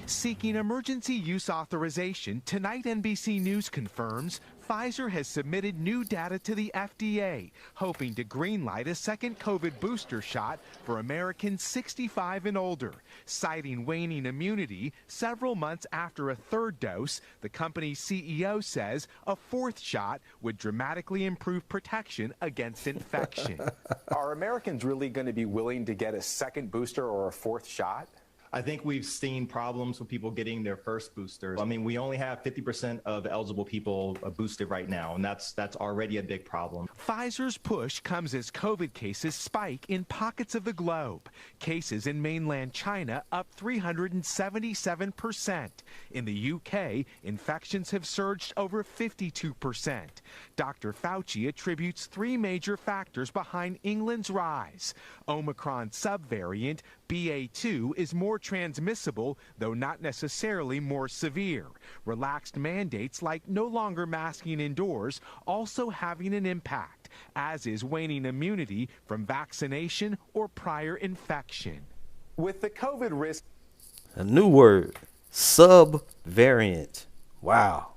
Seeking emergency use authorization, tonight NBC News confirms Pfizer has submitted new data to the FDA, hoping to greenlight a second COVID booster shot for Americans 65 and older. Citing waning immunity several months after a third dose, the company's CEO says a fourth shot would dramatically improve protection against infection. Are Americans really going to be willing to get a second booster or a fourth shot? I think we've seen problems with people getting their first boosters. I mean, we only have 50% of eligible people boosted right now, and that's already a big problem. Pfizer's push comes as COVID cases spike in pockets of the globe. Cases in mainland China up 377%. In the UK, infections have surged over 52%. Dr. Fauci attributes three major factors behind England's rise. Omicron subvariant BA2 is more transmissible, though not necessarily more severe. Relaxed mandates like no longer masking indoors also having an impact, as is waning immunity from vaccination or prior infection. With the COVID risk, a new word, subvariant. Wow.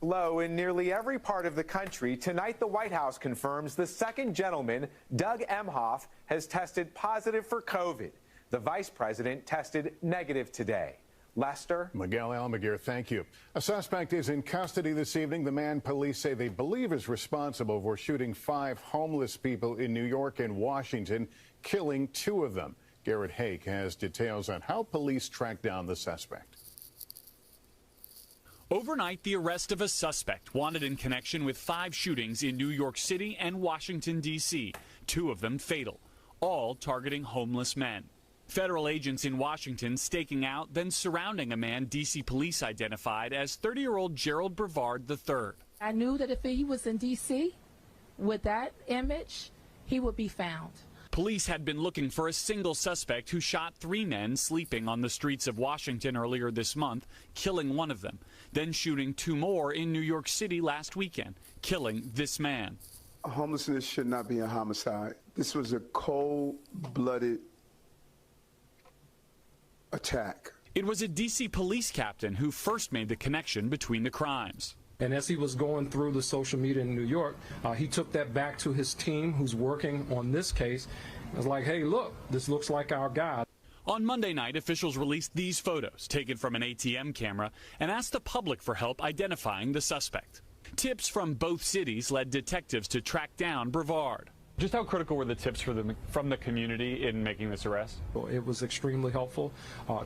Low in nearly every part of the country, tonight the White House confirms the second gentleman, Doug Emhoff, has tested positive for COVID. The vice president tested negative today. Lester? Miguel Almaguer, thank you. A suspect is in custody this evening. The man police say they believe is responsible for shooting 5 homeless people in New York and Washington, killing 2 of them. Garrett Hake has details on how police tracked down the suspect. Overnight, the arrest of a suspect wanted in connection with 5 shootings in New York City and Washington, D.C., 2 of them fatal, all targeting homeless men. Federal agents in Washington staking out, then surrounding a man D.C. police identified as 30-year-old Gerald Brevard III. I knew that if he was in D.C. with that image, he would be found. Police had been looking for a single suspect who shot 3 men sleeping on the streets of Washington earlier this month, killing one of them, then shooting 2 more in New York City last weekend, killing this man. Homelessness should not be a homicide. This was a cold-blooded attack. It was a D.C. police captain who first made the connection between the crimes. And as he was going through the social media in New York, he took that back to his team who's working on this case. It was like, hey, look, this looks like our guy. On Monday night, officials released these photos taken from an ATM camera and asked the public for help identifying the suspect. Tips from both cities led detectives to track down Brevard. Just how critical were the tips from the community in making this arrest? It was extremely helpful.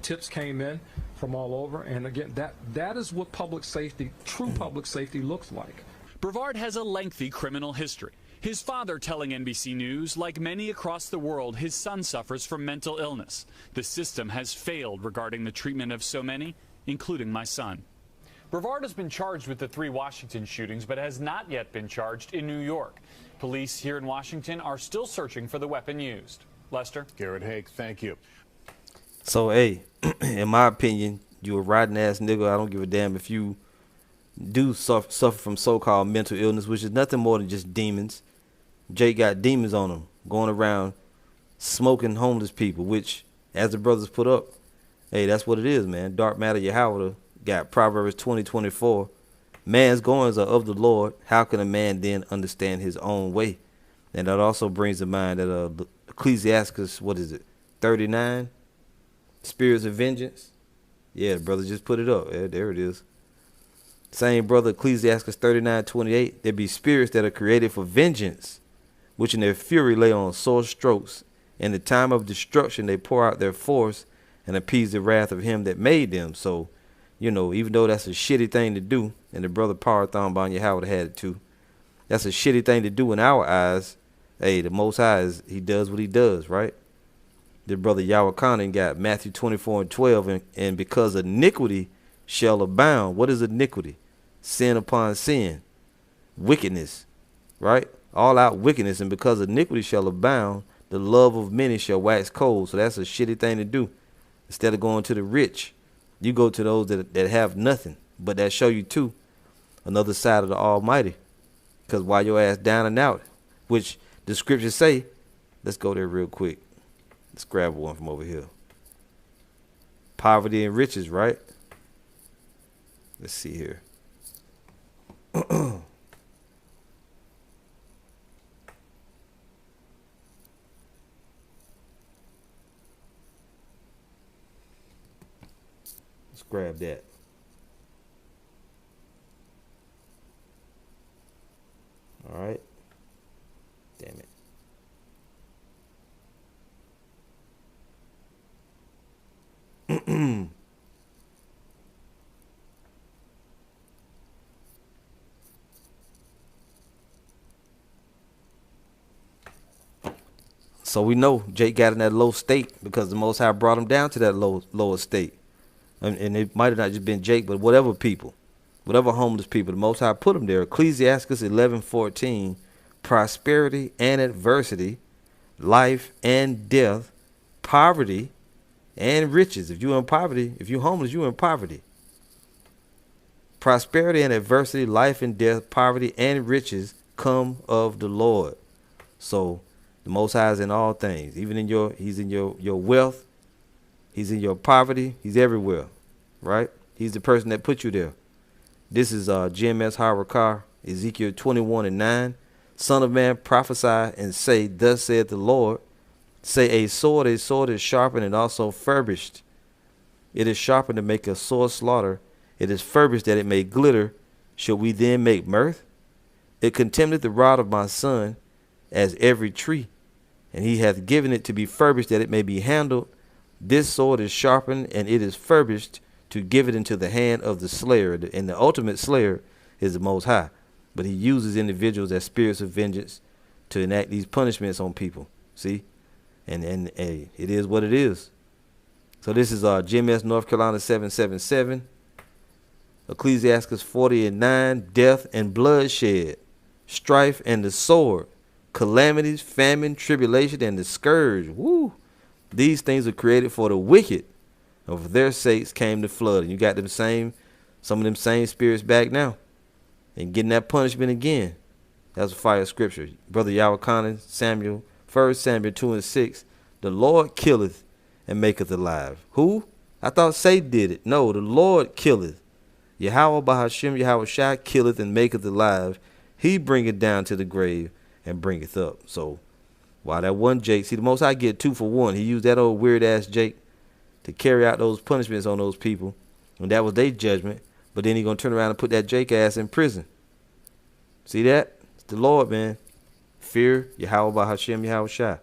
Tips came in from all over, and again, that is what public safety, true public safety, looks like. Brevard has a lengthy criminal history. His father telling NBC News, like many across the world, his son suffers from mental illness. The system has failed regarding the treatment of so many, including my son. Brevard has been charged with the 3 Washington shootings, but has not yet been charged in New York. Police here in Washington are still searching for the weapon used. Lester? Garrett Hake, thank you. So, hey, in my opinion, you a rotten ass nigga. I don't give a damn if you do suffer from so-called mental illness, which is nothing more than just demons. Jay got demons on him, going around smoking homeless people, which, as the brothers put up, hey, that's what it is, man. Dark matter Yahweh got Proverbs 20:24. Man's goings are of the Lord. How can a man then understand his own way? And that also brings to mind that Ecclesiastes, 39? Spirits of vengeance. Yeah, the brother just put it up. Yeah, there it is. Same brother, Ecclesiastes 39:28. There be spirits that are created for vengeance, which in their fury lay on sore strokes. In the time of destruction they pour out their force and appease the wrath of him that made them. So, you know, even though that's a shitty thing to do, and the brother Parathon Banya Howard had it too, that's a shitty thing to do in our eyes. Hey, the Most High, he does what he does, right? The brother Yahweh got Matthew 24:12, and because iniquity shall abound. What is iniquity? Sin upon sin. Wickedness, right? All out wickedness. And because iniquity shall abound, the love of many shall wax cold. So that's a shitty thing to do. Instead of going to the rich, you go to those that have nothing, but that show you too another side of the Almighty. Because while your ass down and out, which the scriptures say, let's go there real quick. Let's grab one from over here. Poverty and riches, right? Let's see here. grab that. All right. Damn it. So we know Jake got in that low state because the Most High brought him down to that lower state. And it might have not just been Jake, but whatever people, whatever homeless people, the Most High put him there. Ecclesiastes 11:14, prosperity and adversity, life and death, poverty and riches. If you're in poverty, if you're homeless, you're in poverty. Prosperity and adversity, life and death, poverty and riches come of the Lord. So the Most High is in all things, even in he's in your wealth, he's in your poverty, he's everywhere, right? He's the person that put you there. This is GMS Harakar, Ezekiel 21:9. Son of man, prophesy and say, thus saith the Lord, say a sword is sharpened and also furbished. It is sharpened to make a sore slaughter. It is furbished that it may glitter. Shall we then make mirth? It contemneth the rod of my son as every tree, and he hath given it to be furbished that it may be handled. This sword is sharpened, and it is furbished to give it into the hand of the slayer. And the ultimate slayer is the Most High. But he uses individuals as spirits of vengeance to enact these punishments on people. See? And hey, it is what it is. So this is GMS North Carolina 777. Ecclesiastes 40:9, death and bloodshed, strife and the sword, calamities, famine, tribulation, and the scourge. Woo! These things are created for the wicked, and for their sakes came the flood. And you got some of them same spirits back now, and getting that punishment again. That's a fire scripture. Brother Yawakonin, Samuel, 1 Samuel 2:6. The Lord killeth and maketh alive. Who? I thought Satan did it. No, the Lord killeth. Yahweh Bahashim Yahweh Shai killeth and maketh alive. He bringeth down to the grave and bringeth up. So while that one Jake, see, the Most High get 2 for 1. He used that old weird ass Jake to carry out those punishments on those people, and that was their judgment. But then he gonna turn around and put that Jake ass in prison. See that? It's the Lord, man. Fear Yahweh Bahashim Yahweh Shai.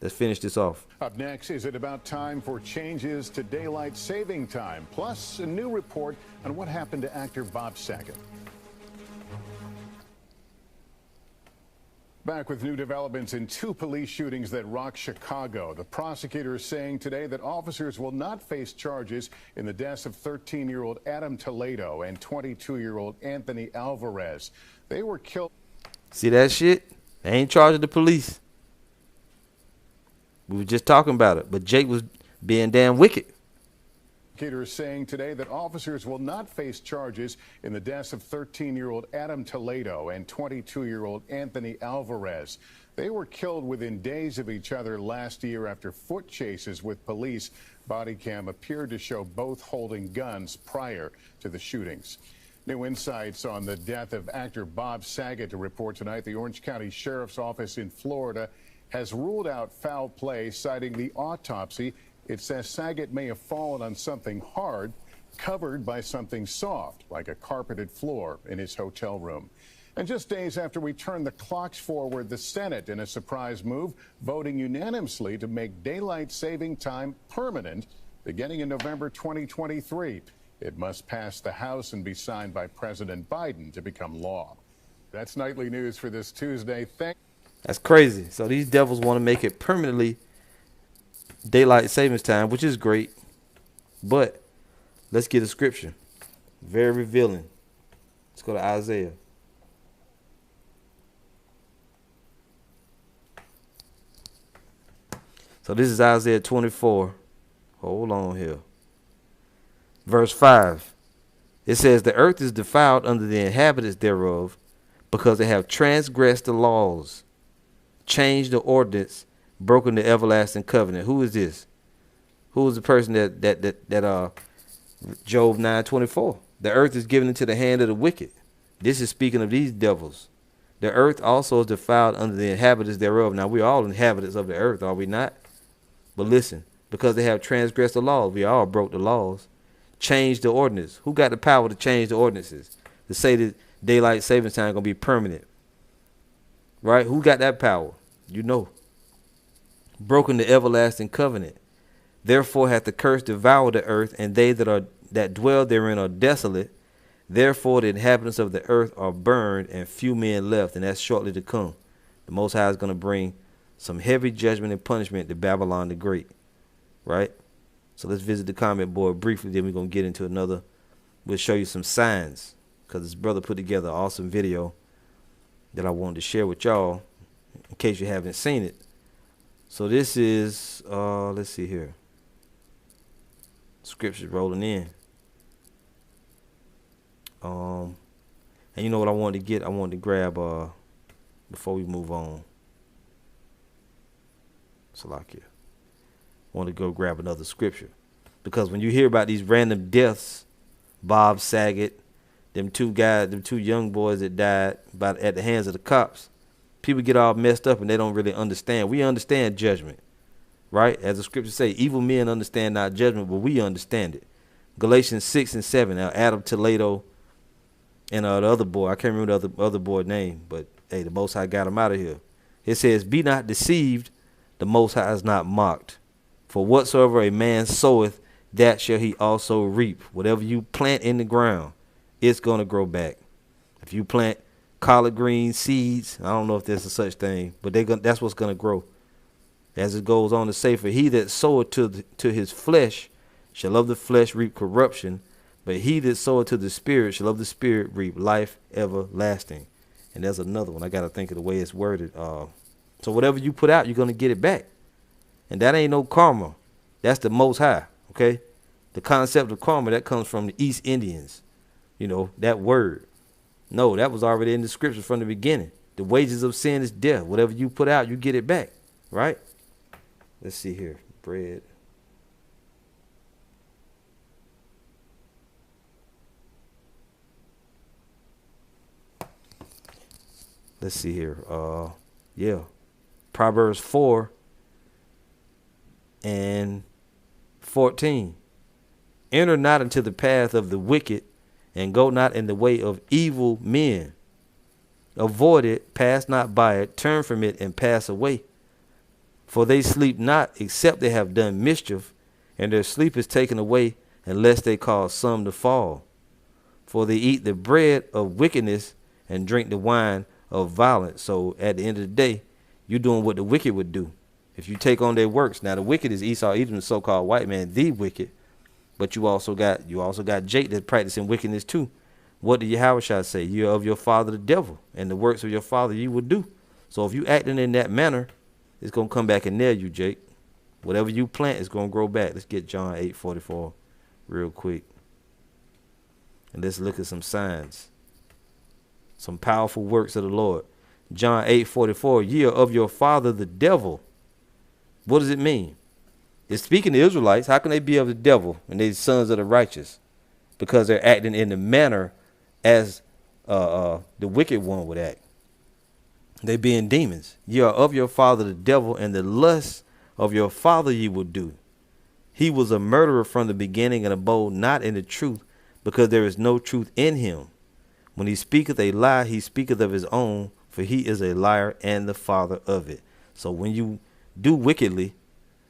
Let's finish this off. Up next, is it about time for changes to daylight saving time? Plus, a new report on what happened to actor Bob Saget. Back with new developments in 2 police shootings that rock Chicago. The prosecutor is saying today that officers will not face charges in the deaths of 13-year-old Adam Toledo and 22-year-old Anthony Alvarez. They were killed. See that shit? They ain't charging the police. We were just talking about it, but Jake was being damn wicked. Prosecutor is saying today that officers will not face charges in the deaths of 13-year-old Adam Toledo and 22-year-old Anthony Alvarez. They were killed within days of each other last year after foot chases with police. Body cam appeared to show both holding guns prior to the shootings. New insights on the death of actor Bob Saget to report tonight. The Orange County Sheriff's Office in Florida has ruled out foul play, citing the autopsy. It says Saget may have fallen on something hard, covered by something soft, like a carpeted floor in his hotel room. And just days after we turn the clocks forward, the Senate, in a surprise move, voting unanimously to make daylight saving time permanent beginning in November 2023. It must pass the House and be signed by President Biden to become law. That's nightly news for this Tuesday. That's crazy. So these devils want to make it permanently daylight savings time, which is great. But let's get a scripture. Very revealing. Let's go to Isaiah. So this is Isaiah 24. Hold on here. Verse 5. It says, the earth is defiled under the inhabitants thereof, because they have transgressed the laws, changed the ordinance, broken the everlasting covenant. Who is this? Who is the person that Job 9:24? The earth is given into the hand of the wicked. This is speaking of these devils. The earth also is defiled under the inhabitants thereof. Now we are all inhabitants of the earth, are we not? But listen, because they have transgressed the laws, we all broke the laws, change the ordinance? Who got the power to change the ordinances? To say that daylight savings time gonna be permanent, right? Who got that power? You know. Broken the everlasting covenant. Therefore hath the curse devoured the earth, and they that dwell therein are desolate. Therefore the inhabitants of the earth are burned, and few men left, and that's shortly to come. The Most High is gonna bring some heavy judgment and punishment to Babylon the Great, right? So let's visit the comment board briefly, then we're gonna get into another. We'll show you some signs, because this brother put together an awesome video that I wanted to share with y'all in case you haven't seen it. So this is, let's see here. Scriptures rolling in. And you know what I wanted to get? I wanted to grab, before we move on. Salakia. I want to go grab another scripture. Because when you hear about these random deaths, Bob Saget, them two young boys that died at the hands of the cops, people get all messed up and they don't really understand. We understand judgment, right? As the scriptures say, evil men understand not judgment, but we understand it. Galatians 6 and 7. Now, Adam Toledo and the other boy, I can't remember the other boy's name, but hey, the Most High got him out of here. It says, be not deceived, the Most High is not mocked. For whatsoever a man soweth, that shall he also reap. Whatever you plant in the ground, it's going to grow back. If you plant collard green seeds, I don't know if there's a such thing, but that's what's going to grow. As it goes on to say, for he that soweth to his flesh shall of the flesh reap corruption, but he that soweth to the spirit shall of the spirit reap life everlasting. And there's another one. I got to think of the way it's worded. So whatever you put out, you're going to get it back. And that ain't no karma. That's the Most High, okay? The concept of karma, that comes from the East Indians. You know, that word. No, that was already in the scriptures from the beginning. The wages of sin is death. Whatever you put out, you get it back, right? Let's see here. Bread. Let's see here. Yeah. Proverbs 4 and 14. Enter not into the path of the wicked, and go not in the way of evil men. Avoid it, pass not by it, turn from it, and pass away. For they sleep not, except they have done mischief, and their sleep is taken away, unless they cause some to fall. For they eat the bread of wickedness, and drink the wine of violence. So at the end of the day, you're doing what the wicked would do. If you take on their works. Now the wicked is Esau, Edom, the so-called white man, the wicked. But you also got Jake that's practicing wickedness too. What did Yahushua say? You're of your father the devil, and the works of your father you will do. So if you acting in that manner, it's gonna come back and nail you, Jake. Whatever you plant is gonna grow back. Let's get John 8:44 real quick. And let's look at some signs. Some powerful works of the Lord. John 8:44, ye are of your father the devil. What does it mean? It's speaking to Israelites. How can they be of the devil when they're sons of the righteous? Because they're acting in the manner as the wicked one would act. They being demons. Ye are of your father the devil, and the lusts of your father ye will do. He was a murderer from the beginning, and abode not in the truth, because there is no truth in him. When he speaketh a lie, he speaketh of his own, for he is a liar and the father of it. So when you do wickedly,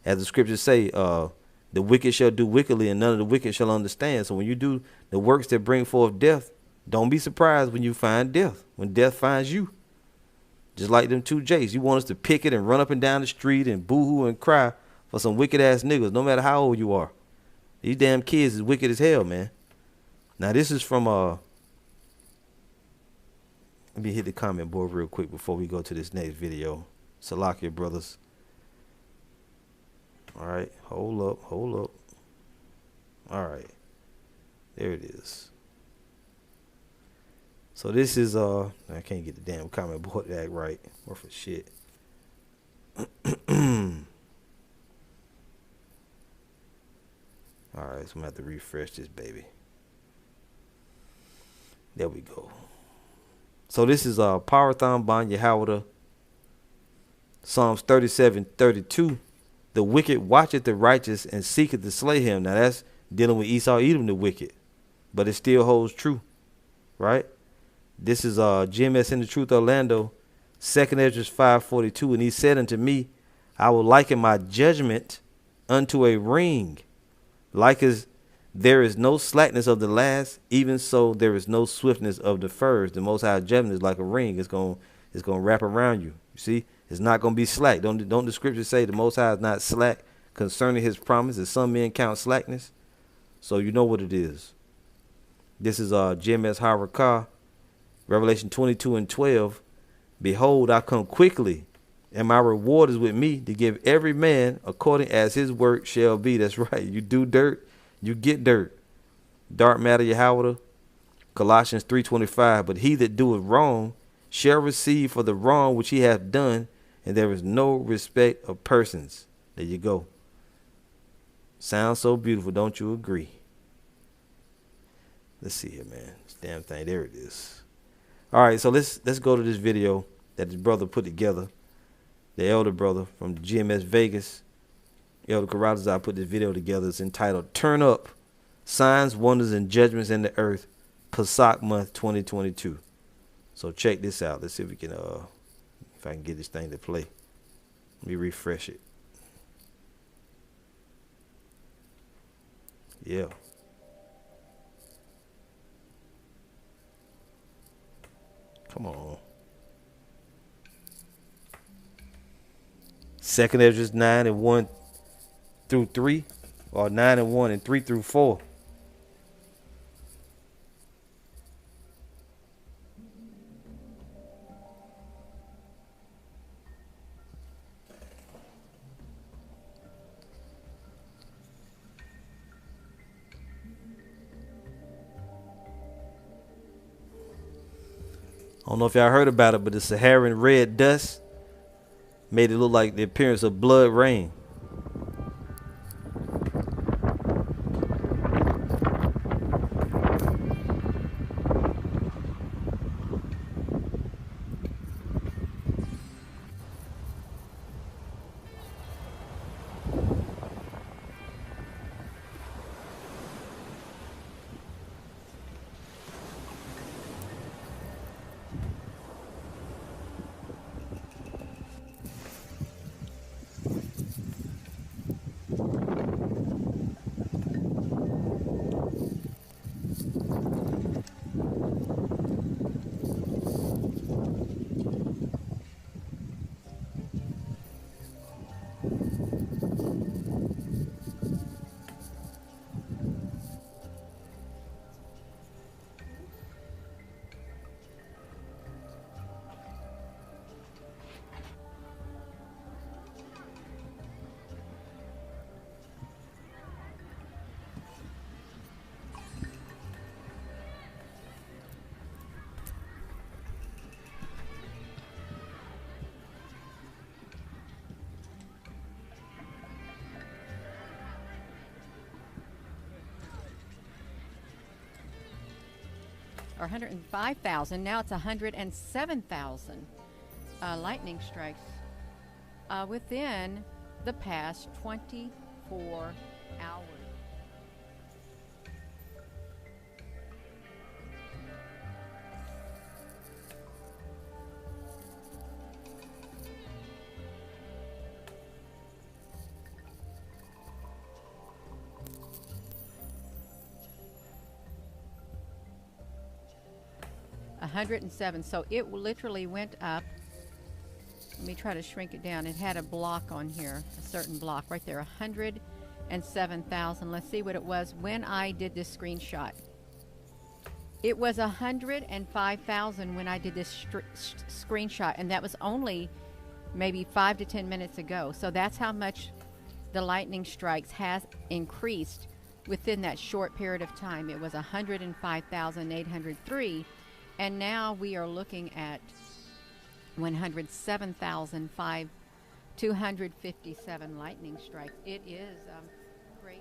as the scriptures say, the wicked shall do wickedly, and none of the wicked shall understand. So when you do the works that bring forth death, don't be surprised when you find death, when death finds you. Just like them two Jakes. You want us to pick it and run up and down the street and boo-hoo and cry for some wicked-ass niggas, no matter how old you are. These damn kids is wicked as hell, man. Now, this is from, let me hit the comment board real quick before we go to this next video. Salakia, brothers. All right, hold up. All right, there it is. So this is I can't get the damn comment board to act right. Worth of shit. All right, so I'm gonna have to refresh this baby. There we go. So this is Parathon Ban Yahawada, Psalms 37:32. The wicked watcheth the righteous and seeketh to slay him. Now that's dealing with Esau, Edom, the wicked. But it still holds true, right? This is GMS in the Truth Orlando, 2nd Ezra 5:42. And he said unto me, I will liken my judgment unto a ring, like as there is no slackness of the last, even so there is no swiftness of the first. The Most High judgment is like a ring. It's gonna wrap around you. You see, it's not gonna be slack. Don't the scriptures say the Most High is not slack concerning his promise, as some men count slackness? So you know what it is. This is GMS Harakah, Revelation 22:12. Behold, I come quickly, and my reward is with me to give every man according as his work shall be. That's right. You do dirt, you get dirt. Dark matter Yahweh. Colossians 3:25. But he that doeth wrong shall receive for the wrong which he hath done, and there is no respect of persons. There you go. Sounds so beautiful, don't you agree? Let's see here, man. This damn thing. There it is. All right, so let's go to this video that his brother put together. The elder brother from GMS Vegas, Elder Karatazar, put this video together. It's entitled "Turn Up: Signs, Wonders, and Judgments in the Earth, Pesach Month 2022." So check this out. Let's see if we can, if I can get this thing to play. Let me refresh it. Yeah. Come on. 2nd Ezra 9:1-3, or 9:1 and 3-4. I don't know if y'all heard about it, but the Saharan red dust made it look like the appearance of blood rain. Or 105,000. Now it's 107,000 lightning strikes within the past 24 hours. $107. So it literally went up. Let me try to shrink it down. It had a block on here, a certain block right there, 107,000. Let's see what it was when I did this screenshot. It was 105,000 when I did this screenshot, and that was only maybe 5 to 10 minutes ago. So that's how much the lightning strikes has increased within that short period of time. It was 105,803. And now we are looking at 107,257 lightning strikes. It is crazy.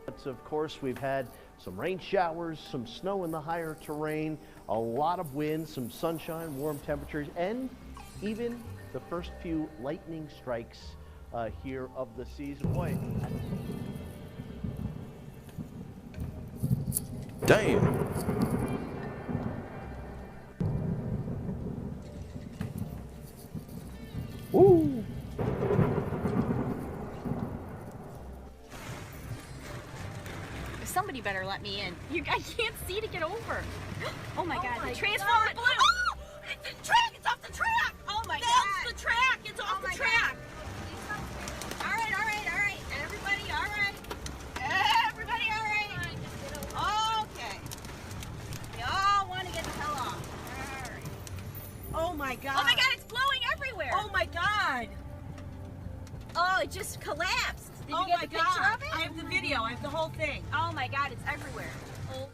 Of course, we've had some rain showers, some snow in the higher terrain, a lot of wind, some sunshine, warm temperatures, and even the first few lightning strikes here of the season. Boy, Damn. Woo. Somebody better let me in. I can't see to get over. Oh my God, the transformer God. blew. Oh, it's the track, it's off the track. Oh my That's God. the track, it's off the track. All right. Everybody, all right. Everybody, all right. Okay. You all want to get the hell off. All right. Oh my God. Oh my God, it's blowing everywhere. Oh my God. Oh, it just collapsed. Did Oh you get my the picture God. of it? I have the video, I have the whole thing. Oh my God, it's everywhere. Oh.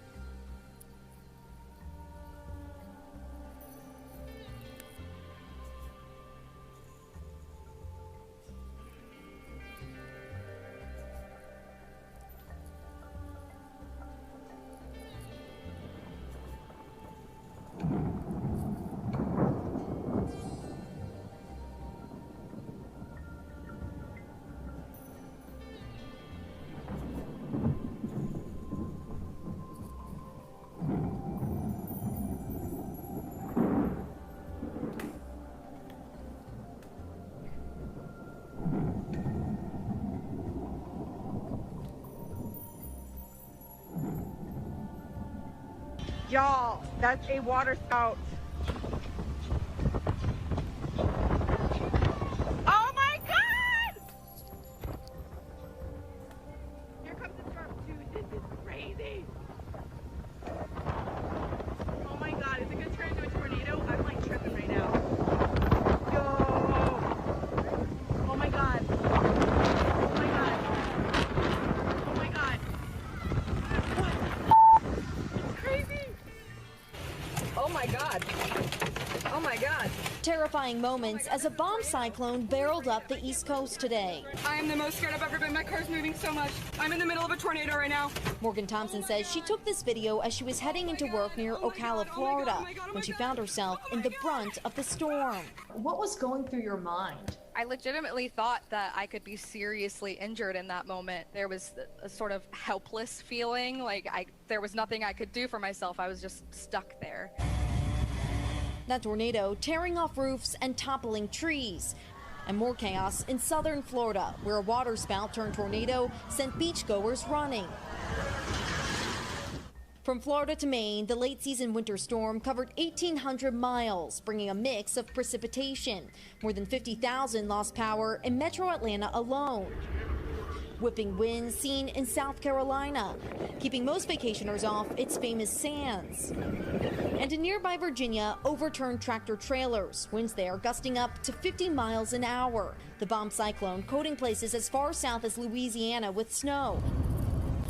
Y'all, that's a water spout. Oh my God! Here comes the storm too. This is crazy. Oh my God, is it gonna turn into a tornado? I'm like tripping right now. Yo! Oh my God. Oh my God. Oh my God. It's crazy. Oh my God. Oh my God. Terrifying moments as a bomb cyclone barreled up the East Coast today. I am the most scared I've ever been. My car's moving so much. I'm in the middle of a tornado right now. Morgan Thompson says she took this video as she was heading into work near Ocala, Florida, when she found herself in the brunt of the storm. What was going through your mind? I legitimately thought that I could be seriously injured in that moment. There was a sort of helpless feeling, like there was nothing I could do for myself. I was just stuck there. That tornado tearing off roofs and toppling trees. And more chaos in southern Florida, where a water spout turned tornado sent beachgoers running. From Florida to Maine, the late season winter storm covered 1,800 miles, bringing a mix of precipitation. More than 50,000 lost power in metro Atlanta alone. Whipping winds seen in South Carolina, keeping most vacationers off its famous sands. And in nearby Virginia, overturned tractor trailers, winds there gusting up to 50 miles an hour. The bomb cyclone coating places as far south as Louisiana with snow,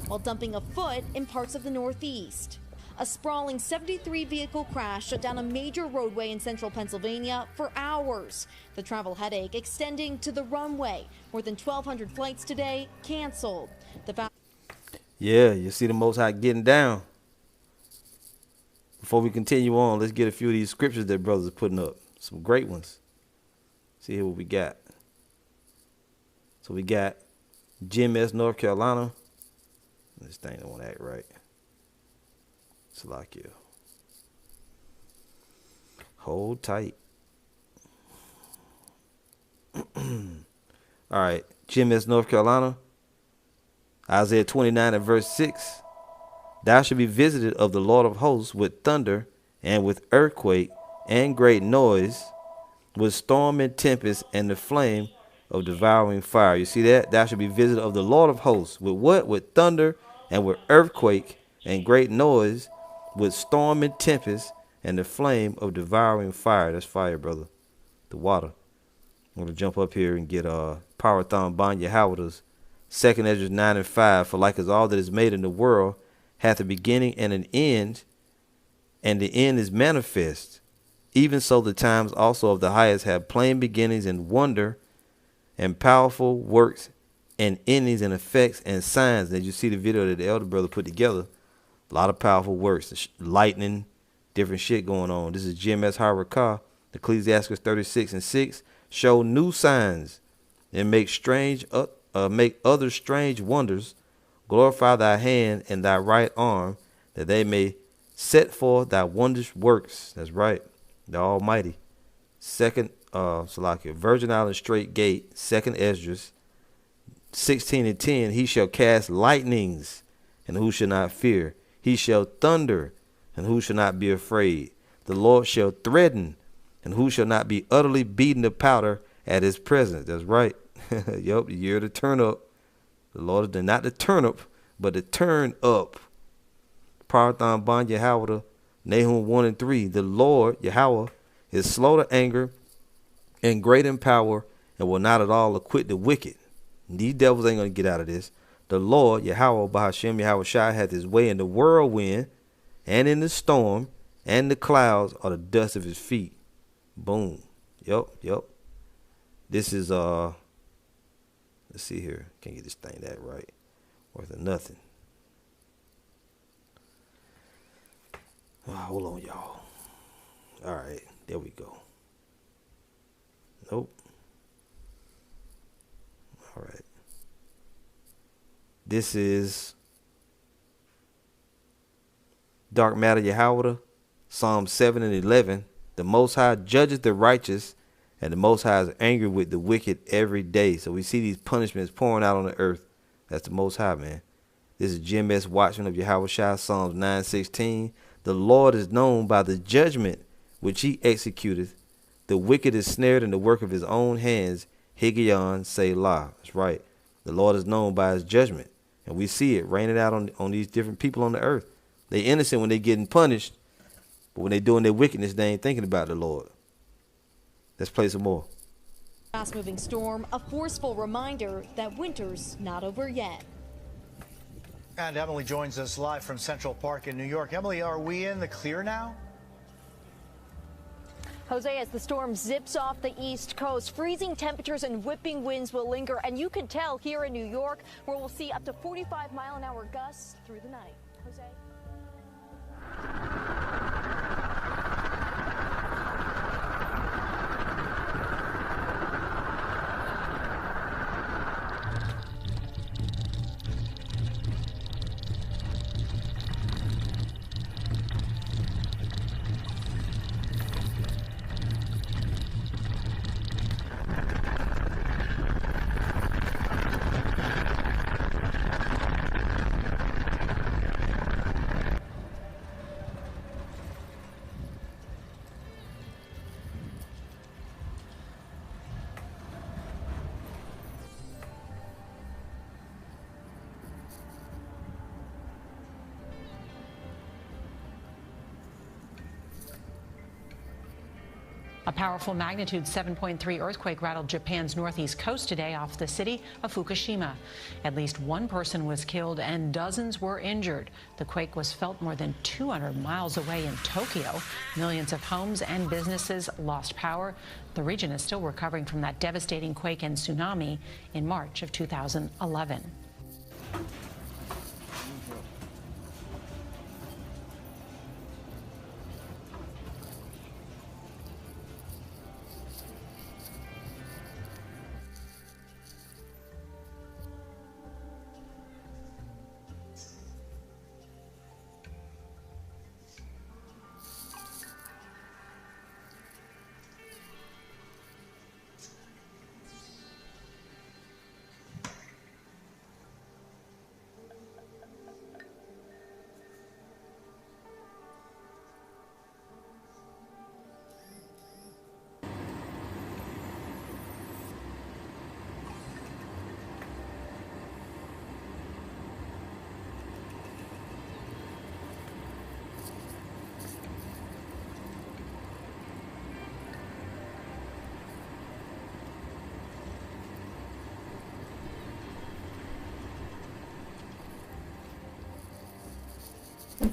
while dumping a foot in parts of the Northeast. A sprawling 73-vehicle crash shut down a major roadway in central Pennsylvania for hours. The travel headache extending to the runway. More than 1,200 flights today canceled. Yeah, you see the Most High getting down. Before we continue on, let's get a few of these scriptures that brothers are putting up. Some great ones. See here what we got. So we got GMS, North Carolina. This thing don't want to act right. Salakia. Hold tight. All right. GMS, North Carolina. Isaiah 29 and verse 6. Thou shalt be visited of the Lord of hosts with thunder and with earthquake and great noise, with storm and tempest and the flame of devouring fire. You see that? Thou shalt be visited of the Lord of hosts with what? With thunder and with earthquake and great noise, with storm and tempest and the flame of devouring fire. That's fire, brother. The water. I'm going to jump up here and get Powerthon Banya Howard's 2 Ezra 9 and 5. For like as all that is made in the world hath a beginning and an end, and the end is manifest. Even so the times also of the highest have plain beginnings and wonder and powerful works and endings and effects and signs. And you see the video that the elder brother put together. A lot of powerful works, lightning, different shit going on. This is GMS Harakah, Ecclesiastes 36 and 6. Show new signs and make other strange wonders. Glorify thy hand and thy right arm, that they may set forth thy wondrous works. That's right, the Almighty. Second, Virgin Island Straight Gate, Second Esdras 16:10. He shall cast lightnings, and who shall not fear? He shall thunder, and who shall not be afraid? The Lord shall threaten, and who shall not be utterly beaten to powder at his presence? That's right. Yup, the year to turn up. The Lord is not the turnip, but the turn up. Parthon Bon Yahweh, Nahum 1:3. The Lord, Yahweh, is slow to anger and great in power, and will not at all acquit the wicked. These devils ain't going to get out of this. The Lord, Yahweh, Bahashem, Yahweh Shai, hath his way in the whirlwind, and in the storm, and the clouds are the dust of his feet. Boom. Yup. This is, let's see here. Can't get this thing that right. Worth of nothing. Oh, hold on, y'all. All right, there we go. Nope. All right. This is Dark Matter Yahweh, Psalm 7:11. The Most High judges the righteous, and the Most High is angry with the wicked every day. So we see these punishments pouring out on the earth. That's the Most High, man. This is Jim S. Watchman of Yahweh Shai, Psalms 9:16. The Lord is known by the judgment which he executeth. The wicked is snared in the work of his own hands. Higgaion Selah. That's right. The Lord is known by his judgment. And we see it raining out on these different people on the earth. They innocent when they getting punished, but when they doing their wickedness, they ain't thinking about the Lord. Let's play some more. Fast-moving storm, a forceful reminder that winter's not over yet. And Emily joins us live from Central Park in New York. Emily, are we in the clear now? Jose, as the storm zips off the East Coast, freezing temperatures and whipping winds will linger. And you can tell here in New York, where we'll see up to 45-mile-an-hour gusts through the night. Jose? A powerful magnitude 7.3 earthquake rattled Japan's northeast coast today off the city of Fukushima. At least one person was killed and dozens were injured. The quake was felt more than 200 miles away in Tokyo. Millions of homes and businesses lost power. The region is still recovering from that devastating quake and tsunami in March of 2011.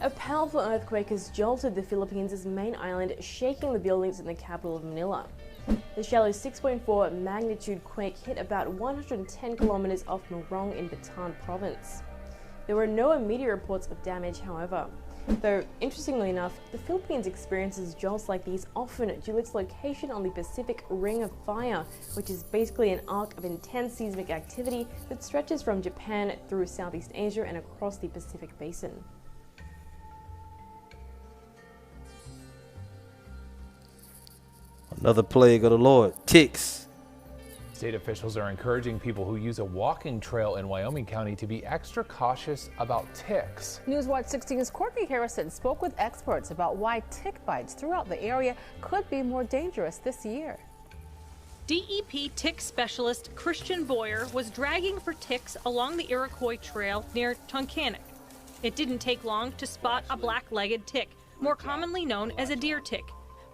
A powerful earthquake has jolted the Philippines' main island, shaking the buildings in the capital of Manila. The shallow 6.4 magnitude quake hit about 110 kilometers off Morong in Bataan province. There were no immediate reports of damage, however. Though, interestingly enough, the Philippines experiences jolts like these often due to its location on the Pacific Ring of Fire, which is basically an arc of intense seismic activity that stretches from Japan through Southeast Asia and across the Pacific Basin. Another plague of the Lord, ticks. State officials are encouraging people who use a walking trail in Wyoming County to be extra cautious about ticks. Newswatch 16's Courtney Harrison spoke with experts about why tick bites throughout the area could be more dangerous this year. DEP tick specialist Christian Boyer was dragging for ticks along the Iroquois Trail near Tunkhannock. It didn't take long to spot a black-legged tick, more commonly known as a deer tick.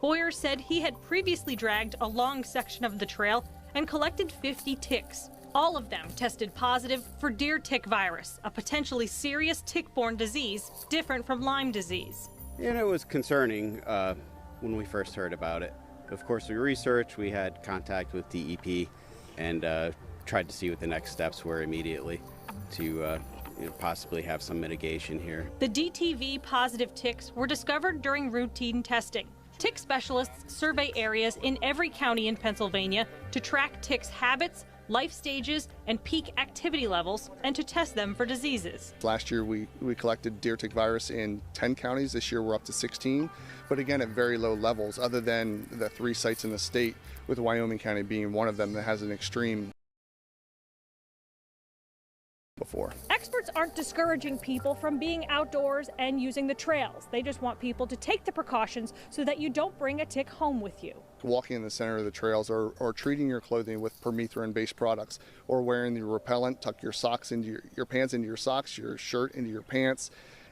Boyer said he had previously dragged a long section of the trail and collected 50 ticks. All of them tested positive for deer tick virus, a potentially serious tick-borne disease different from Lyme disease. And it was concerning when we first heard about it. Of course, we researched, we had contact with DEP, and tried to see what the next steps were immediately to possibly have some mitigation here. The DTV positive ticks were discovered during routine testing. Tick specialists survey areas in every county in Pennsylvania to track ticks' habits, life stages, and peak activity levels, and to test them for diseases. Last year we collected deer tick virus in 10 counties. This year we're up to 16, but again at very low levels, other than the 3 sites in the state, with Wyoming County being one of them that has an extreme before. Experts aren't discouraging people from being outdoors and using the trails. They just want people to take the precautions so that you don't bring a tick home with you. Walking in the center of the trails, or treating your clothing with permethrin-based products, or wearing the repellent, tuck your socks into your pants into your socks, your shirt into your pants,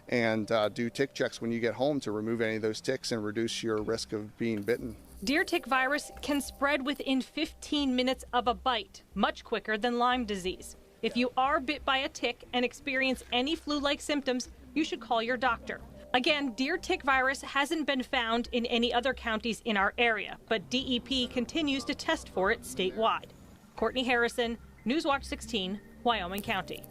and do tick checks when you get home to remove any of those ticks and reduce your risk of being bitten. Deer tick virus can spread within 15 minutes of a bite, much quicker than Lyme disease. If you are bit by a tick and experience any flu-like symptoms, you should call your doctor. Again, deer tick virus hasn't been found in any other counties in our area, but DEP continues to test for it statewide. Courtney Harrison, Newswatch 16, Wyoming County.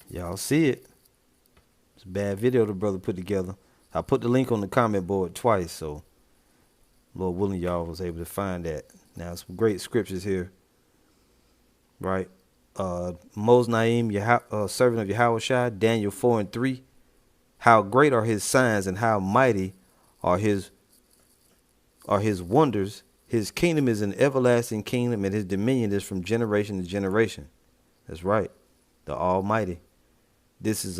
Y'all see it. It's a bad video the brother put together. I put the link on the comment board twice, so Lord willing, y'all was able to find that. Now, some great scriptures here, right? Mos Naim, servant of Yahushua, Daniel 4:3. How great are his signs and how mighty are his wonders. His kingdom is an everlasting kingdom, and his dominion is from generation to generation. That's right, the Almighty. This is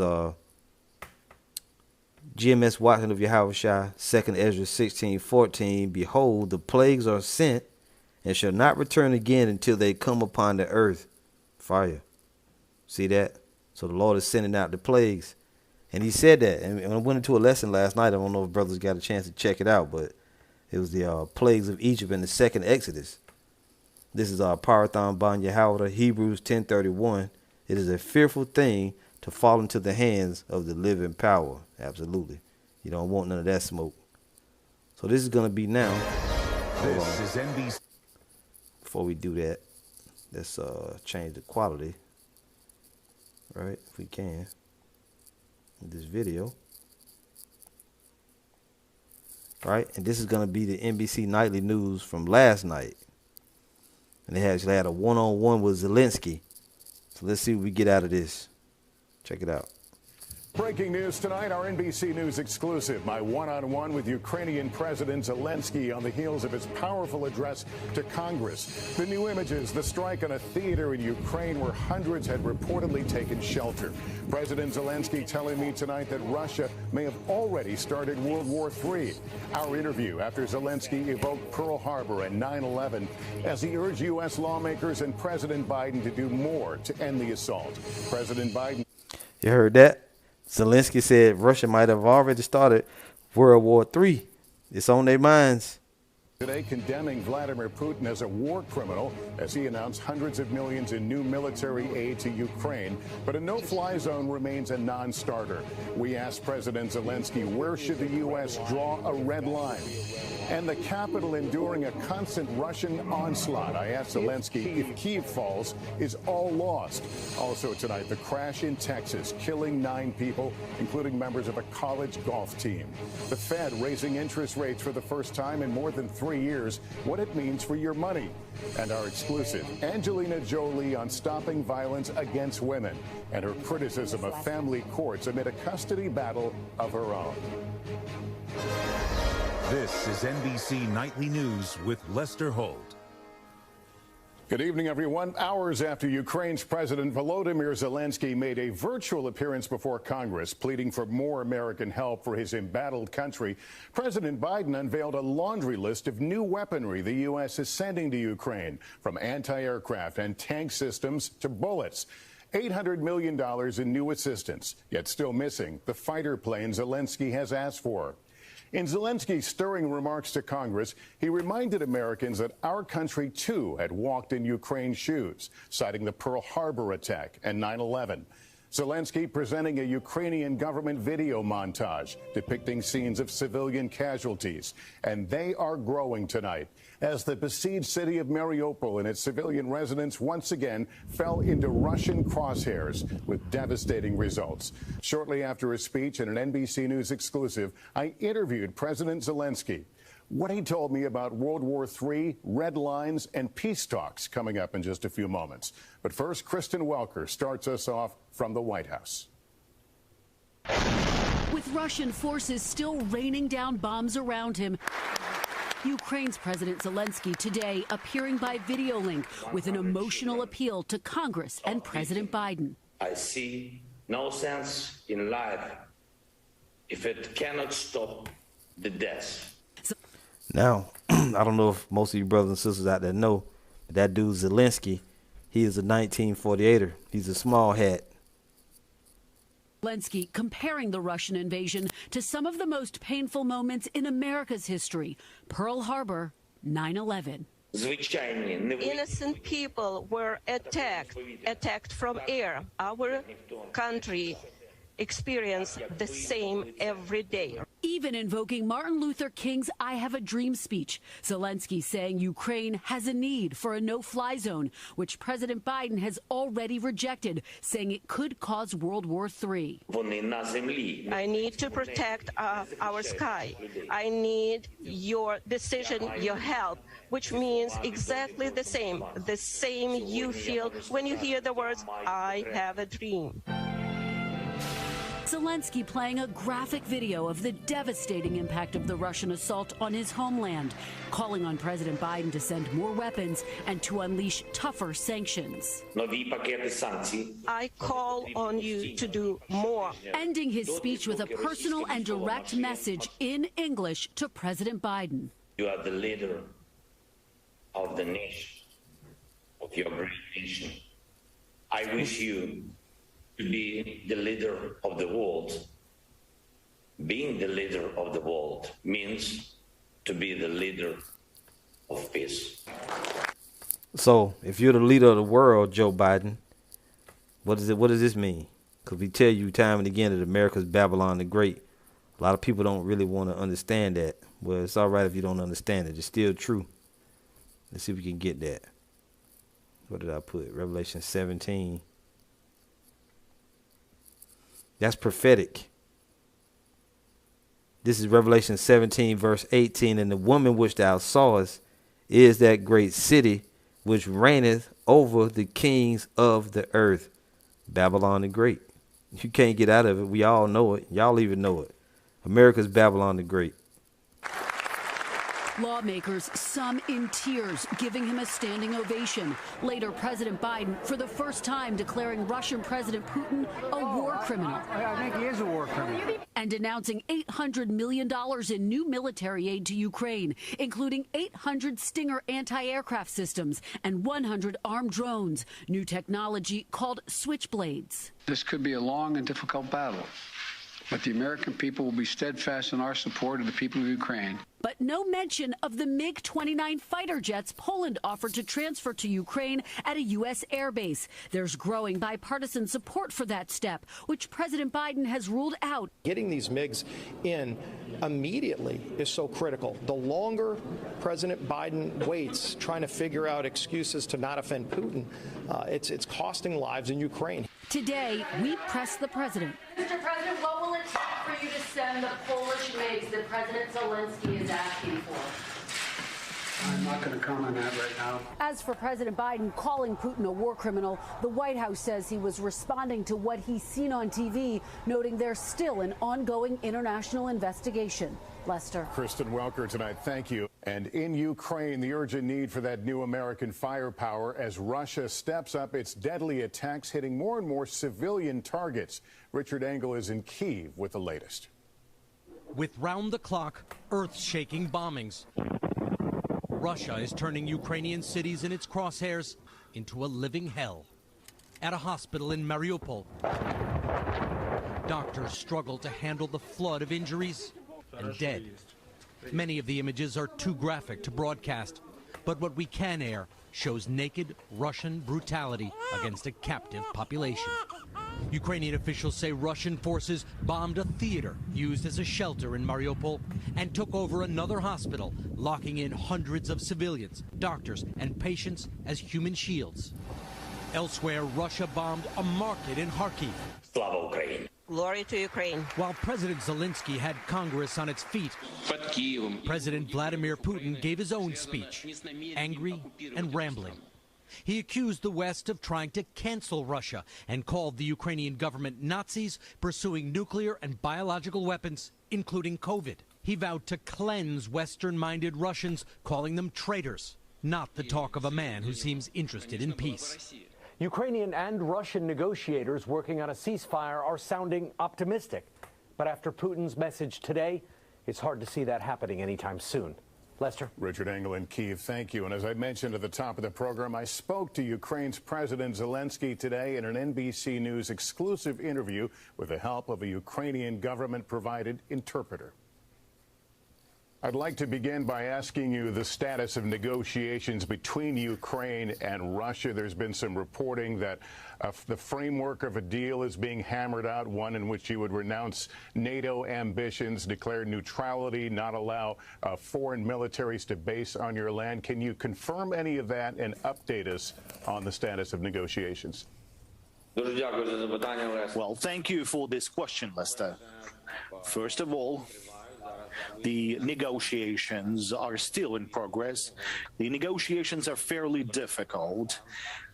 GMS Watson of Yahushua, 2nd Ezra 16:14. Behold, the plagues are sent and shall not return again until they come upon the earth. Fire. See that? So the Lord is sending out the plagues. And he said that. And I went into a lesson last night. I don't know if brothers got a chance to check it out, but it was the plagues of Egypt in the 2nd Exodus. This is Parathon Ban Yahweh, Hebrews 10:31. It is a fearful thing to fall into the hands of the living power. Absolutely. You don't want none of that smoke. So this is going to be now. This is NBC. Before we do that, let's change the quality, right, if we can, in this video. Right, and this is going to be the NBC Nightly News from last night. And they actually had a one-on-one with Zelensky. So let's see what we get out of this. Check it out. Breaking news tonight, our NBC News exclusive. My one-on-one with Ukrainian President Zelensky on the heels of his powerful address to Congress. The new images, the strike on a theater in Ukraine where hundreds had reportedly taken shelter. President Zelensky telling me tonight that Russia may have already started World War III. Our interview after Zelensky evoked Pearl Harbor and 9/11 as he urged U.S. lawmakers and President Biden to do more to end the assault. President Biden. You heard that? Zelensky said Russia might have already started World War III. It's on their minds. Today condemning Vladimir Putin as a war criminal as he announced hundreds of millions in new military aid to Ukraine. But a no-fly zone remains a non-starter. We asked President Zelensky, where should the U.S. draw a red line? And the capital enduring a constant Russian onslaught. I asked Zelensky if Kyiv falls, is all lost. Also tonight, the crash in Texas, killing 9 people, including members of a college golf team. The Fed raising interest rates for the first time in more than 3 years, what it means for your money. And our exclusive, Angelina Jolie on stopping violence against women and her criticism of family courts amid a custody battle of her own. This is NBC Nightly News with Lester Holt. Good evening, everyone. Hours after Ukraine's President Volodymyr Zelensky made a virtual appearance before Congress, pleading for more American help for his embattled country, President Biden unveiled a laundry list of new weaponry the U.S. is sending to Ukraine, from anti-aircraft and tank systems to bullets. $800 million in new assistance, yet still missing the fighter plane Zelensky has asked for. In Zelensky's stirring remarks to Congress, he reminded Americans that our country, too, had walked in Ukraine's shoes, citing the Pearl Harbor attack and 9/11. Zelensky presenting a Ukrainian government video montage depicting scenes of civilian casualties. And they are growing tonight as the besieged city of Mariupol and its civilian residents once again fell into Russian crosshairs with devastating results. Shortly after his speech in an NBC News exclusive, I interviewed President Zelensky. What he told me about World War III, red lines, and peace talks coming up in just a few moments. But first, Kristen Welker starts us off from the White House. With Russian forces still raining down bombs around him, Ukraine's President Zelensky today appearing by video link with an emotional appeal to Congress and President Biden. I see no sense in life if it cannot stop the death. Now, I don't know if most of you brothers and sisters out there know, but that dude Zelensky, he is a 1948er. He's a small hat. Zelensky comparing the Russian invasion to some of the most painful moments in America's history. Pearl Harbor, 9/11. Innocent people were attacked from air. Our country experience the same every day. Even invoking Martin Luther King's I Have a Dream speech, Zelensky saying Ukraine has a need for a no-fly zone, which President Biden has already rejected, saying it could cause World War III. I need to protect our sky. I need your decision, your help, which means exactly the same you feel when you hear the words, I have a dream. Zelensky playing a graphic video of the devastating impact of the Russian assault on his homeland, calling on President Biden to send more weapons and to unleash tougher sanctions. I call on you to do more. Ending his speech with a personal and direct message in English to President Biden. You are the leader of the nation, of your great nation. I wish you to be the leader of the world. Being the leader of the world means to be the leader of peace. So, if you're the leader of the world, Joe Biden, what does this mean? Because we tell you time and again that America's Babylon the Great. A lot of people don't really want to understand that. Well, it's all right if you don't understand it. It's still true. Let's see if we can get that. What did I put? Revelation 17. That's prophetic. This is Revelation 17, verse 18. And the woman which thou sawest is that great city which reigneth over the kings of the earth. Babylon the Great. You can't get out of it. We all know it. Y'all even know it. America's Babylon the Great. Lawmakers, some in tears, giving him a standing ovation. Later, President Biden, for the first time, declaring Russian President Putin a war criminal. I think he is a war criminal. And announcing $800 million in new military aid to Ukraine, including 800 Stinger anti-aircraft systems and 100 armed drones. New technology called Switchblades. This could be a long and difficult battle, but the American people will be steadfast in our support of the people of Ukraine. But no mention of the MiG-29 fighter jets Poland offered to transfer to Ukraine at a U.S. airbase. There's growing bipartisan support for that step, which President Biden has ruled out. Getting these MiGs in immediately is so critical. The longer President Biden waits, trying to figure out excuses to not offend Putin, it's costing lives in Ukraine. Today, we press the president. Mr. President, what will it take for you to send the Polish MiGs that President Zelensky is asking for? I'm not going to comment on that right now. As for President Biden calling Putin a war criminal, the White House says he was responding to what he's seen on TV, noting there's still an ongoing international investigation. Lester. Kristen Welker tonight, thank you. And in Ukraine, the urgent need for that new American firepower as Russia steps up its deadly attacks, hitting more and more civilian targets. Richard Engel is in Kyiv with the latest. With round-the-clock, earth-shaking bombings, Russia is turning Ukrainian cities in its crosshairs into a living hell. At a hospital in Mariupol, doctors struggle to handle the flood of injuries and dead. Many of the images are too graphic to broadcast, but what we can air shows naked Russian brutality against a captive population. Ukrainian officials say Russian forces bombed a theater used as a shelter in Mariupol and took over another hospital, locking in hundreds of civilians, doctors, and patients as human shields. Elsewhere, Russia bombed a market in Kharkiv. Slava Ukraine. Glory to Ukraine. While President Zelensky had Congress on its feet, President Vladimir Putin gave his own speech, angry and rambling. He accused the West of trying to cancel Russia and called the Ukrainian government Nazis pursuing nuclear and biological weapons, including COVID. He vowed to cleanse Western-minded Russians, calling them traitors, not the talk of a man who seems interested in peace. Ukrainian and Russian negotiators working on a ceasefire are sounding optimistic. But after Putin's message today, it's hard to see that happening anytime soon. Lester. Richard Engel in Kyiv, thank you. And as I mentioned at the top of the program, I spoke to Ukraine's President Zelensky today in an NBC News exclusive interview with the help of a Ukrainian government-provided interpreter. I'd like to begin by asking you the status of negotiations between Ukraine and Russia. There's been some reporting that the framework of a deal is being hammered out, one in which you would renounce NATO ambitions, declare neutrality, not allow foreign militaries to base on your land. Can you confirm any of that and update us on the status of negotiations? Well, thank you for this question, Lester. First of all, the negotiations are still in progress. The negotiations are fairly difficult.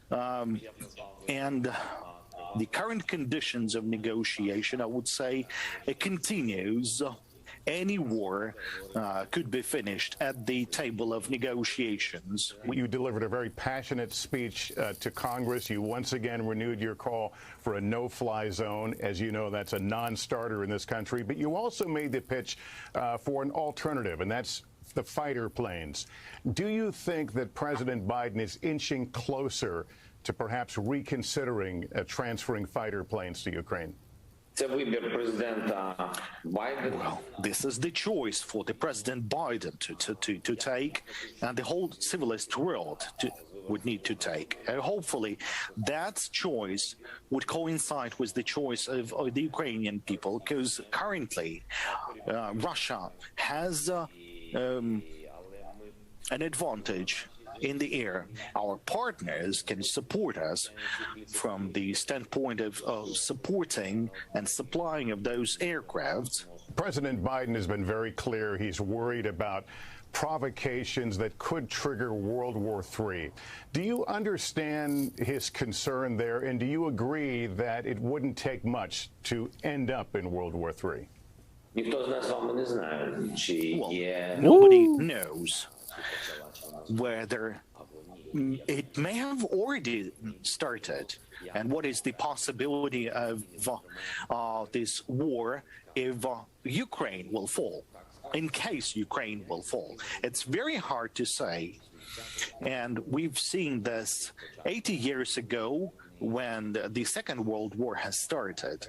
And the current conditions of negotiation, I would say, it continues. Any war could be finished at the table of negotiations. You delivered a very passionate speech to Congress. You once again renewed your call for a no-fly zone. As you know, that's a non-starter in this country. But you also made the pitch for an alternative, and that's the fighter planes. Do you think that President Biden is inching closer to perhaps reconsidering transferring fighter planes to Ukraine? Well, this is the choice for the President Biden to take, and the whole civilized world would need to take. Hopefully, that choice would coincide with the choice of the Ukrainian people, because currently Russia has an advantage in the air. Our partners can support us from the standpoint of supporting and supplying of those aircraft. President Biden has been very clear. He's worried about provocations that could trigger World War III. Do you understand his concern there, and do you agree that it wouldn't take much to end up in World War III? Nobody knows whether it may have already started, and what is the possibility of this war if Ukraine will fall, in case Ukraine will fall. It's very hard to say, and we've seen this 80 years ago when the Second World War has started,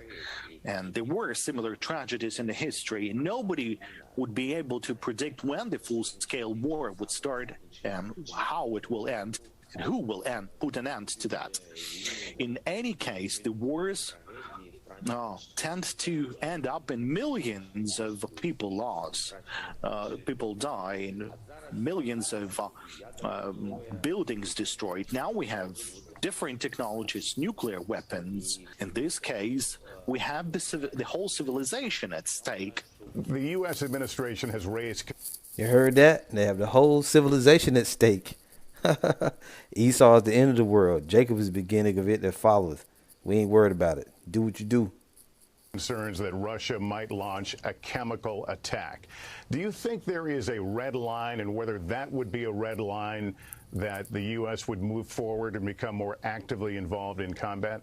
and there were similar tragedies in the history. Nobody would be able to predict when the full-scale war would start and how it will end and who will put an end to that. In any case, the wars tend to end up in millions of people lost. People die, and millions of buildings destroyed. Now we have different technologies, nuclear weapons. In this case, we have the whole civilization at stake. The U.S. administration has raised... You heard that? They have the whole civilization at stake. Esau is the end of the world. Jacob is the beginning of it that followeth. We ain't worried about it. Do what you do. Concerns that Russia might launch a chemical attack. Do you think there is a red line, and whether that would be a red line that the U.S. would move forward and become more actively involved in combat?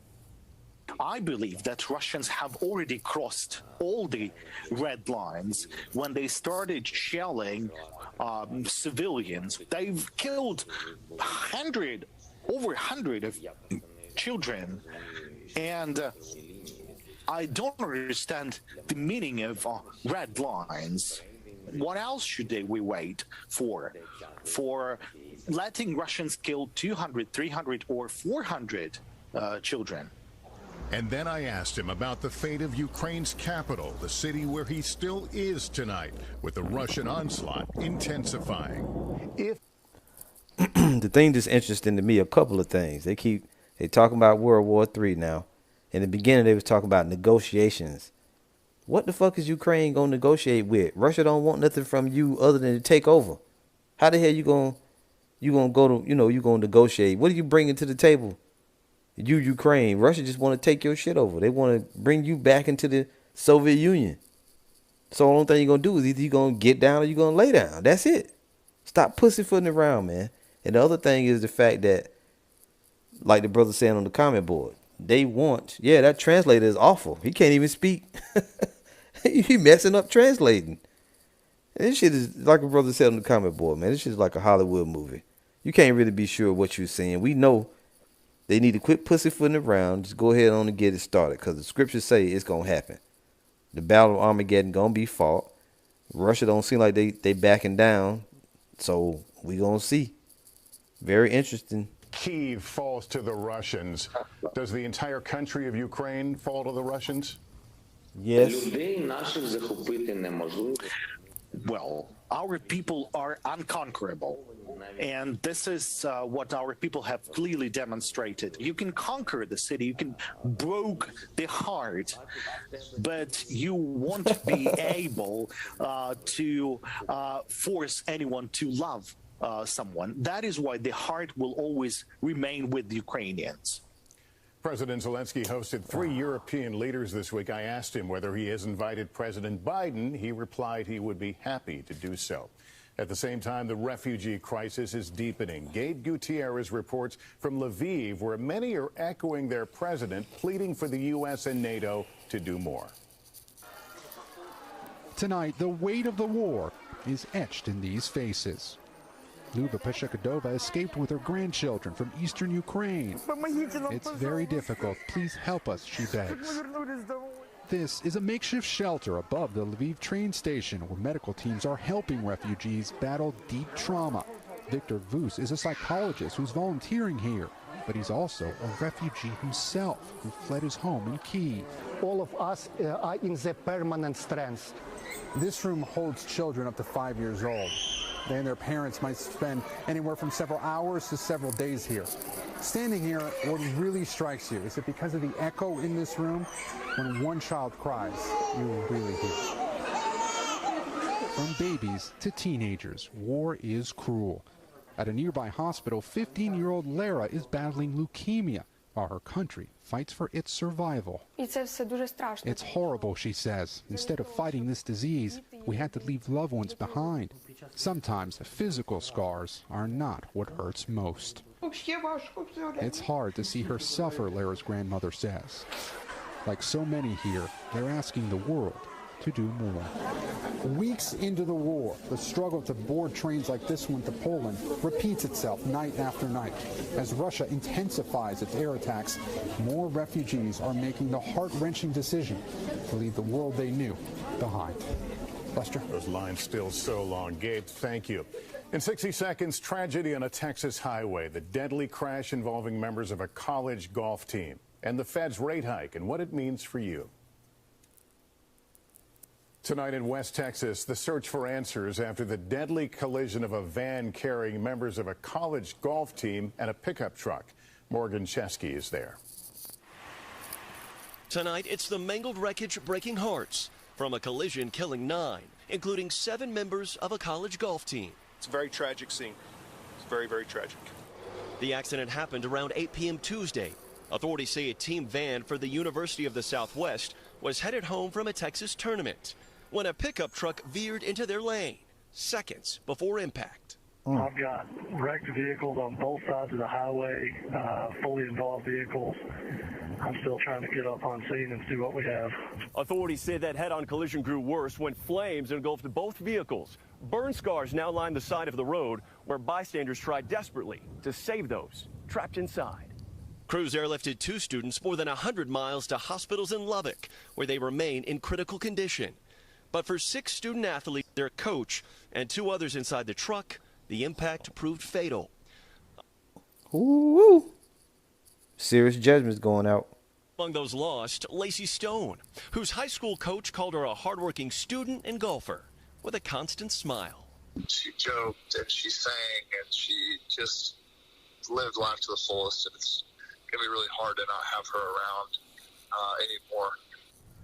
I believe that Russians have already crossed all the red lines when they started shelling civilians. They've killed over 100 of children, and I don't understand the meaning of red lines. What else should we wait for? For letting Russians kill 200, 300, or 400 children? And then I asked him about the fate of Ukraine's capital, the city where he still is tonight, with the Russian onslaught intensifying. The thing that's interesting to me, a couple of things. They talking about World War III now. In the beginning, they was talking about negotiations. What the fuck is Ukraine gonna negotiate with? Russia don't want nothing from you other than to take over. How the hell you gonna go to, you gonna negotiate? What are you bringing to the table? You, Ukraine. Russia just want to take your shit over. They want to bring you back into the Soviet Union. So the only thing you're going to do is either you're going to get down or you're going to lay down. That's it. Stop pussyfooting around, man. And the other thing is the fact that, like the brother saying on the comment board, they want, that translator is awful. He can't even speak. He messing up translating. And this shit is, like a brother said on the comment board, man, this shit is like a Hollywood movie. You can't really be sure what you're seeing. We know they need to quit pussyfooting around. Just go ahead on and get it started, because the scriptures say it's going to happen. The battle of Armageddon going to be fought. Russia don't seem like they backing down. So we going to see. Very interesting. Kyiv falls to the Russians. Does the entire country of Ukraine fall to the Russians? Yes. Well, our people are unconquerable. And this is what our people have clearly demonstrated. You can conquer the city, you can break the heart, but you won't be able to force anyone to love someone. That is why the heart will always remain with the Ukrainians. President Zelensky hosted 3 European leaders this week. I asked him whether he has invited President Biden. He replied he would be happy to do so. At the same time, the refugee crisis is deepening. Gabe Gutierrez reports from Lviv, where many are echoing their president, pleading for the U.S. and NATO to do more. Tonight, the weight of the war is etched in these faces. Luba Peshekadova escaped with her grandchildren from eastern Ukraine. It's very difficult. Please help us, she begs. This is a makeshift shelter above the Lviv train station where medical teams are helping refugees battle deep trauma. Victor Vus is a psychologist who's volunteering here, but he's also a refugee himself who fled his home in Kyiv. All of us are in the permanent strength. This room holds children up to 5 years old. They and their parents might spend anywhere from several hours to several days here. Standing here, what really strikes you is that because of the echo in this room, when one child cries, you really hear it. From babies to teenagers, war is cruel. At a nearby hospital, 15-year-old Lara is battling leukemia, while her country fights for its survival. It's horrible, she says. Instead of fighting this disease, we had to leave loved ones behind. Sometimes physical scars are not what hurts most. It's hard to see her suffer, Lara's grandmother says. Like so many here, they're asking the world to do more. Weeks into the war, the struggle to board trains like this one to Poland repeats itself night after night. As Russia intensifies its air attacks, more refugees are making the heart-wrenching decision to leave the world they knew behind. Lester? Those lines still so long. Gabe, thank you. In 60 seconds, tragedy on a Texas highway. The deadly crash involving members of a college golf team. And the Fed's rate hike and what it means for you. Tonight in West Texas, the search for answers after the deadly collision of a van carrying members of a college golf team and a pickup truck. Morgan Chesky is there. Tonight, it's the mangled wreckage breaking hearts from a collision killing 9, including 7 members of a college golf team. It's a very tragic scene. It's very, very tragic. The accident happened around 8 p.m. Tuesday. Authorities say a team van for the University of the Southwest was headed home from a Texas tournament when a pickup truck veered into their lane seconds before impact. I've got wrecked vehicles on both sides of the highway, fully involved vehicles. I'm still trying to get up on scene and see what we have. Authorities say that head-on collision grew worse when flames engulfed both vehicles. Burn scars now line the side of the road where bystanders tried desperately to save those trapped inside. Crews airlifted 2 students more than 100 miles to hospitals in Lubbock, where they remain in critical condition. But for 6 student athletes, their coach, and 2 others inside the truck, the impact proved fatal. Ooh, serious judgments going out. Among those lost, Lacey Stone, whose high school coach called her a hardworking student and golfer with a constant smile. She joked and she sang and she just lived life to the fullest. And it's going to be really hard to not have her around anymore.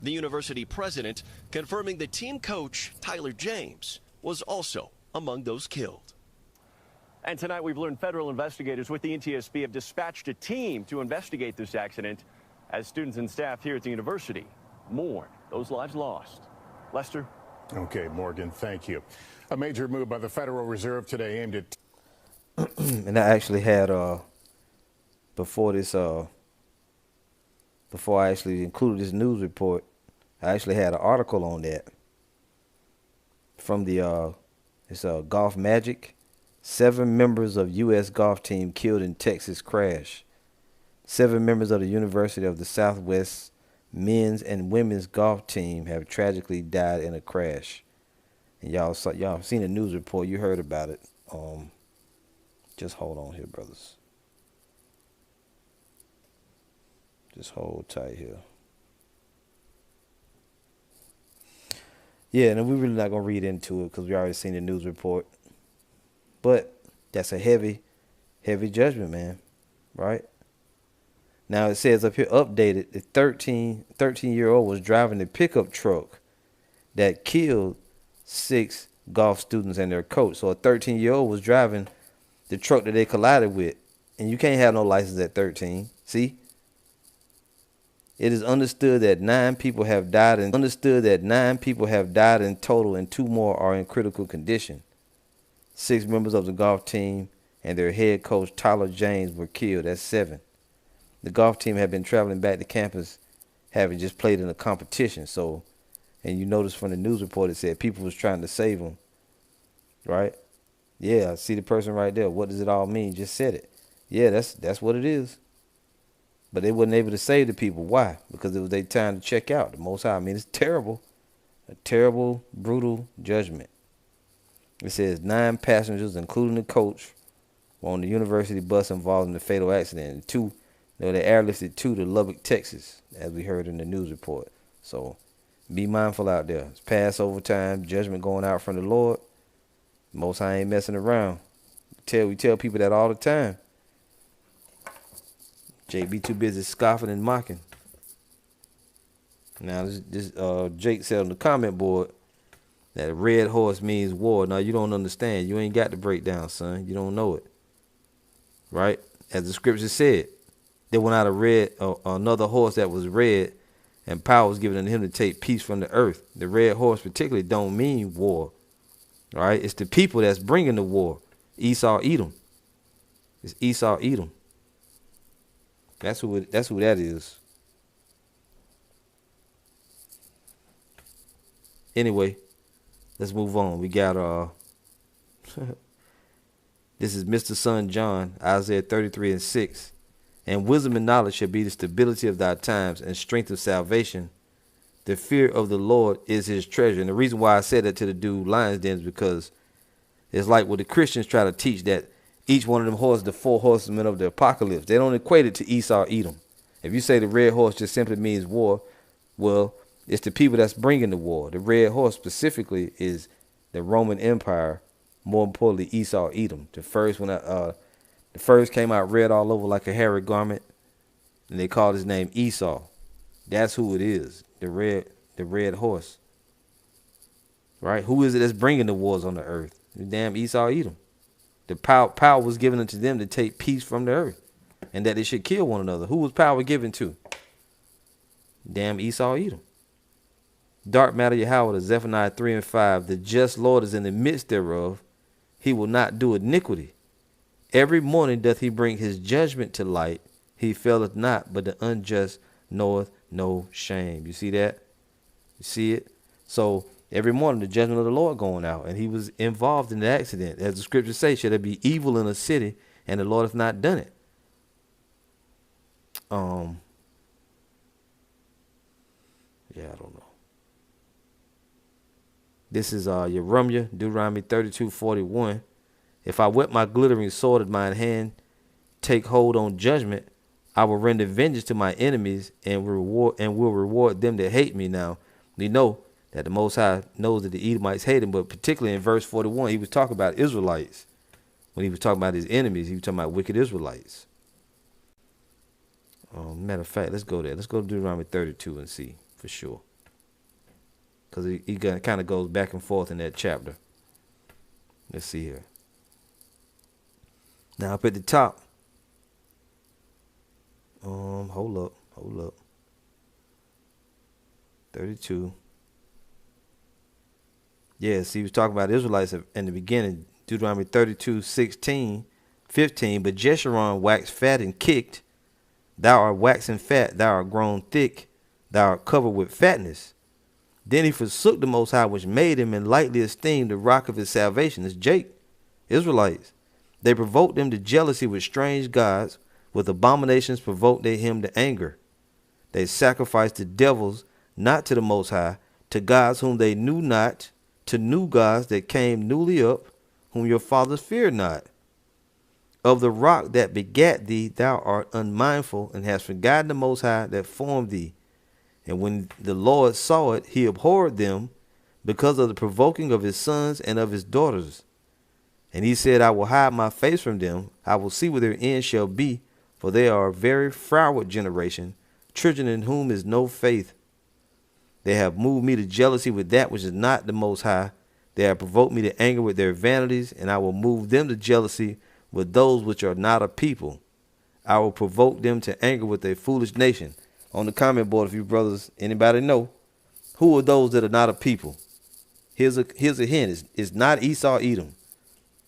The university president confirming the team coach, Tyler James, was also among those killed. And tonight we've learned federal investigators with the NTSB have dispatched a team to investigate this accident as students and staff here at the university mourn those lives lost. Lester? Okay, Morgan, thank you. A major move by the Federal Reserve today aimed at... And I actually had, before I actually included this news report, I actually had an article on that from the, it's Golf Magic. 7 members of U.S. golf team killed in Texas crash. 7 members of the University of the Southwest men's and women's golf team have tragically died in a crash. And y'all seen the news report. You heard about it. Just hold on here, brothers. Just hold tight here. Yeah, and we're really not going to read into it because we already seen the news report. But that's a heavy, heavy judgment, man. Right? Now it says up here, updated, the 13-year-old was driving the pickup truck that killed 6 golf students and their coach. So a 13-year-old was driving the truck that they collided with. And you can't have no license at 13. See? It is understood that 9 people have died in total and 2 more are in critical condition. 6 members of the golf team and their head coach Tyler James were killed. That's 7. The golf team had been traveling back to campus, having just played in a competition. So, and you notice from the news report it said people was trying to save them. Right? Yeah, see the person right there. What does it all mean? Just said it. Yeah, that's what it is. But they wasn't able to save the people. Why? Because it was their time to check out. The Most High. I mean, it's terrible. A terrible, brutal judgment. It says 9 passengers, including the coach, were on the university bus involved in the fatal accident. And they airlifted 2 to Lubbock, Texas, as we heard in the news report. So be mindful out there. It's Passover time, judgment going out from the Lord. Most High ain't messing around. We tell people that all the time. Jake be too busy scoffing and mocking. Now Jake said on the comment board that a red horse means war. Now you don't understand. You ain't got the breakdown, son. You don't know it. Right? As the scripture said, there went out a red, another horse that was red, and power was given to him to take peace from the earth. The red horse particularly don't mean war. All right, it's the people that's bringing the war. Esau, Edom. It's Esau, Edom. That's who that is. Anyway, let's move on. We got this is Mr. Son John, Isaiah 33:6. And wisdom and knowledge shall be the stability of thy times and strength of salvation. The fear of the Lord is his treasure. And the reason why I said that to the dude Lions Den is because it's like what the Christians try to teach, that each one of them horses, the 4 horsemen of the apocalypse, they don't equate it to Esau, Edom. If you say the red horse just simply means war, well, it's the people that's bringing the war. The red horse specifically is the Roman Empire, more importantly Esau, Edom. The first came out red all over like a hairy garment, and they called his name Esau. That's who it is, the red horse. Right? Who is it that's bringing the wars on the earth? The damn Esau, Edom. The power was given unto them to take peace from the earth, and that they should kill one another. Who was power given to? Damn Esau, Edom. Dark matter Yahweh, Zephaniah 3:5. The just Lord is in the midst thereof. He will not do iniquity. Every morning doth he bring his judgment to light. He faileth not, but the unjust knoweth no shame. You see that? You see it? So every morning the judgment of the Lord going out, and he was involved in the accident. As the scriptures say, shall there be evil in a city, and the Lord hath not done it. Yeah, I don't know. This is Yeremiah, Deuteronomy 32:41. If I whet my glittering sword in mine hand, take hold on judgment, I will render vengeance to my enemies and will reward them that hate me. Now, we know that the Most High knows that the Edomites hate him, but particularly in verse 41, he was talking about Israelites. When he was talking about his enemies, he was talking about wicked Israelites. Matter of fact, let's go there. Let's go to Deuteronomy 32 and see for sure. Because he kind of goes back and forth in that chapter. Let's see here. Now up at the top. Hold up. 32. Yes, he was talking about Israelites in the beginning. Deuteronomy 32:16, 15. But Jeshurun waxed fat and kicked. Thou art waxen fat, thou art grown thick, thou art covered with fatness. Then he forsook the Most High, which made him, and lightly esteemed the rock of his salvation. It's Jake, Israelites. They provoked them to jealousy with strange gods. With abominations provoked they him to anger. They sacrificed to devils, not to the Most High, to gods whom they knew not, to new gods that came newly up, whom your fathers feared not. Of the rock that begat thee, thou art unmindful, and hast forgotten the Most High that formed thee. And when the Lord saw it, he abhorred them because of the provoking of his sons and of his daughters. And he said, I will hide my face from them. I will see what their end shall be, for they are a very froward generation, children in whom is no faith. They have moved me to jealousy with that which is not the Most High. They have provoked me to anger with their vanities, and I will move them to jealousy with those which are not a people. I will provoke them to anger with a foolish nation. On the comment board, if you brothers, anybody know, who are those that are not a people? Here's a hint. It's not Esau, Edom.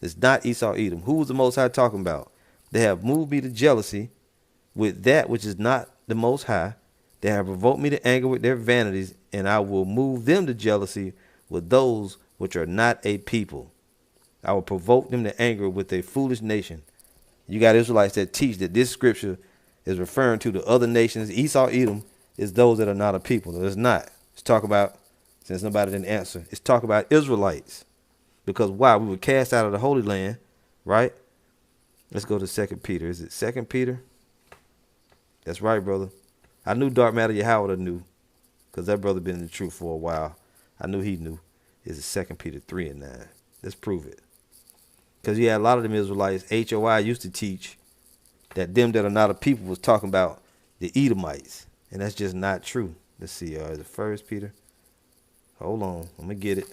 It's not Esau, Edom. Who was the Most High talking about? They have moved me to jealousy with that which is not the Most High. They have provoked me to anger with their vanities, and I will move them to jealousy with those which are not a people. I will provoke them to anger with a foolish nation. You got Israelites that teach that this scripture is referring to the other nations. Esau, Edom is those that are not a people. No, it's not. It's talk about, since nobody didn't answer, it's talk about Israelites. Because why? We were cast out of the Holy Land, right? Let's go to 2 Peter. Is it 2 Peter? That's right, brother. I knew Dark Matter Yahweh knew, because that brother been in the truth for a while. I knew he knew. Is it 2 Peter 3:9? Let's prove it. Because yeah, a lot of them Israelites, HOI used to teach that them that are not a people was talking about the Edomites. And that's just not true. Let's see, is it 1 Peter? Hold on, I'm going to get it.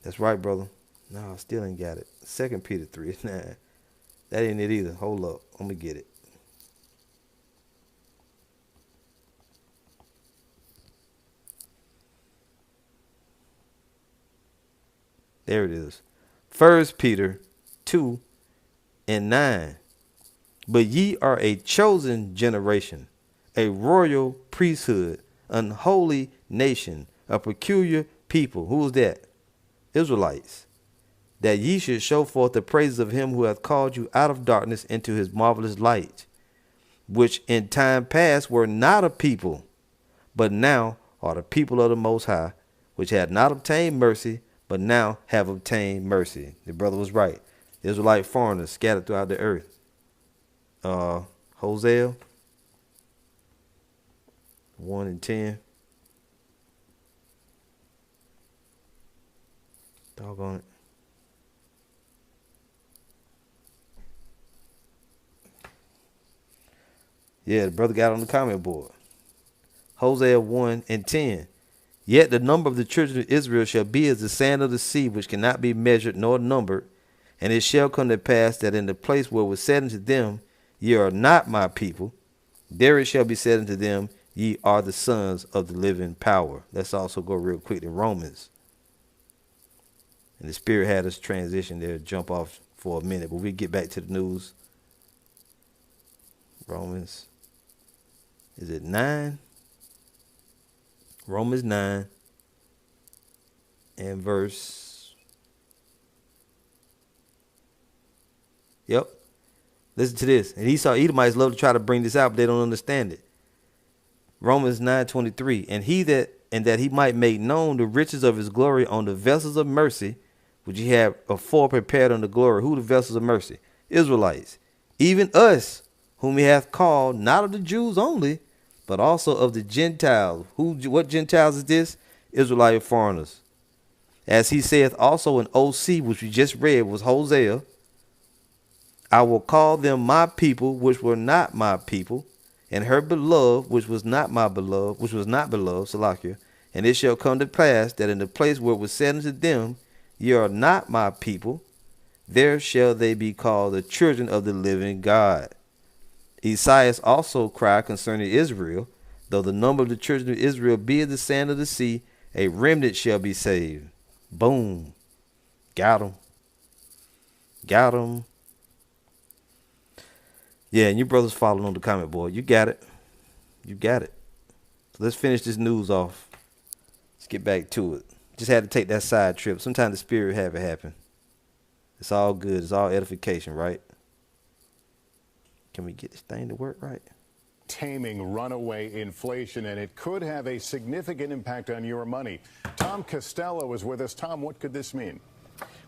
That's right, brother. No, still ain't got it. 2 Peter 3:9. That ain't it either. Hold up. I'm going to get it. There it is. 1 Peter 2:9. But ye are a chosen generation, a royal priesthood, an holy nation, a peculiar people. Who is that? Israelites. That ye should show forth the praises of him who hath called you out of darkness into his marvelous light, which in time past were not a people, but now are the people of the Most High, which had not obtained mercy, but now have obtained mercy. The brother was right. Israelite foreigners scattered throughout the earth. Hosea 1:10. Doggone it. Yeah, the brother got on the comment board. Hosea 1:10. Yet the number of the children of Israel shall be as the sand of the sea, which cannot be measured nor numbered. And it shall come to pass that in the place where it was said unto them, ye are not my people, there it shall be said unto them, ye are the sons of the living power. Let's also go real quick to Romans. And the Spirit had us transition there, jump off for a minute, but we'll get back to the news. Romans, is it 9? Romans 9 and verse. Yep. Listen to this. And Esau Edomites love to try to bring this out, but they don't understand it. Romans 9:23. And that he might make known the riches of his glory on the vessels of mercy, which he had afore prepared unto glory. Who the vessels of mercy? Israelites. Even us, whom he hath called, not of the Jews only, but also of the Gentiles. What Gentiles is this? Israelite foreigners. As he saith also in OC, which we just read, was Hosea, I will call them my people, which were not my people, and her beloved, which was not my beloved, which was not beloved, Salakia. And it shall come to pass that in the place where it was said unto them, ye are not my people, there shall they be called the children of the living God. Esaias also cried concerning Israel, though the number of the children of Israel be as the sand of the sea, a remnant shall be saved. Boom. Got him. Got him. Yeah, and your brother's following on the comment board. You got it. You got it. So let's finish this news off. Let's get back to it. Just had to take that side trip. Sometimes the Spirit have it happen. It's all good. It's all edification, right? Can we get this thing to work right? Taming runaway inflation, and it could have a significant impact on your money. Tom Costello is with us. Tom, what could this mean?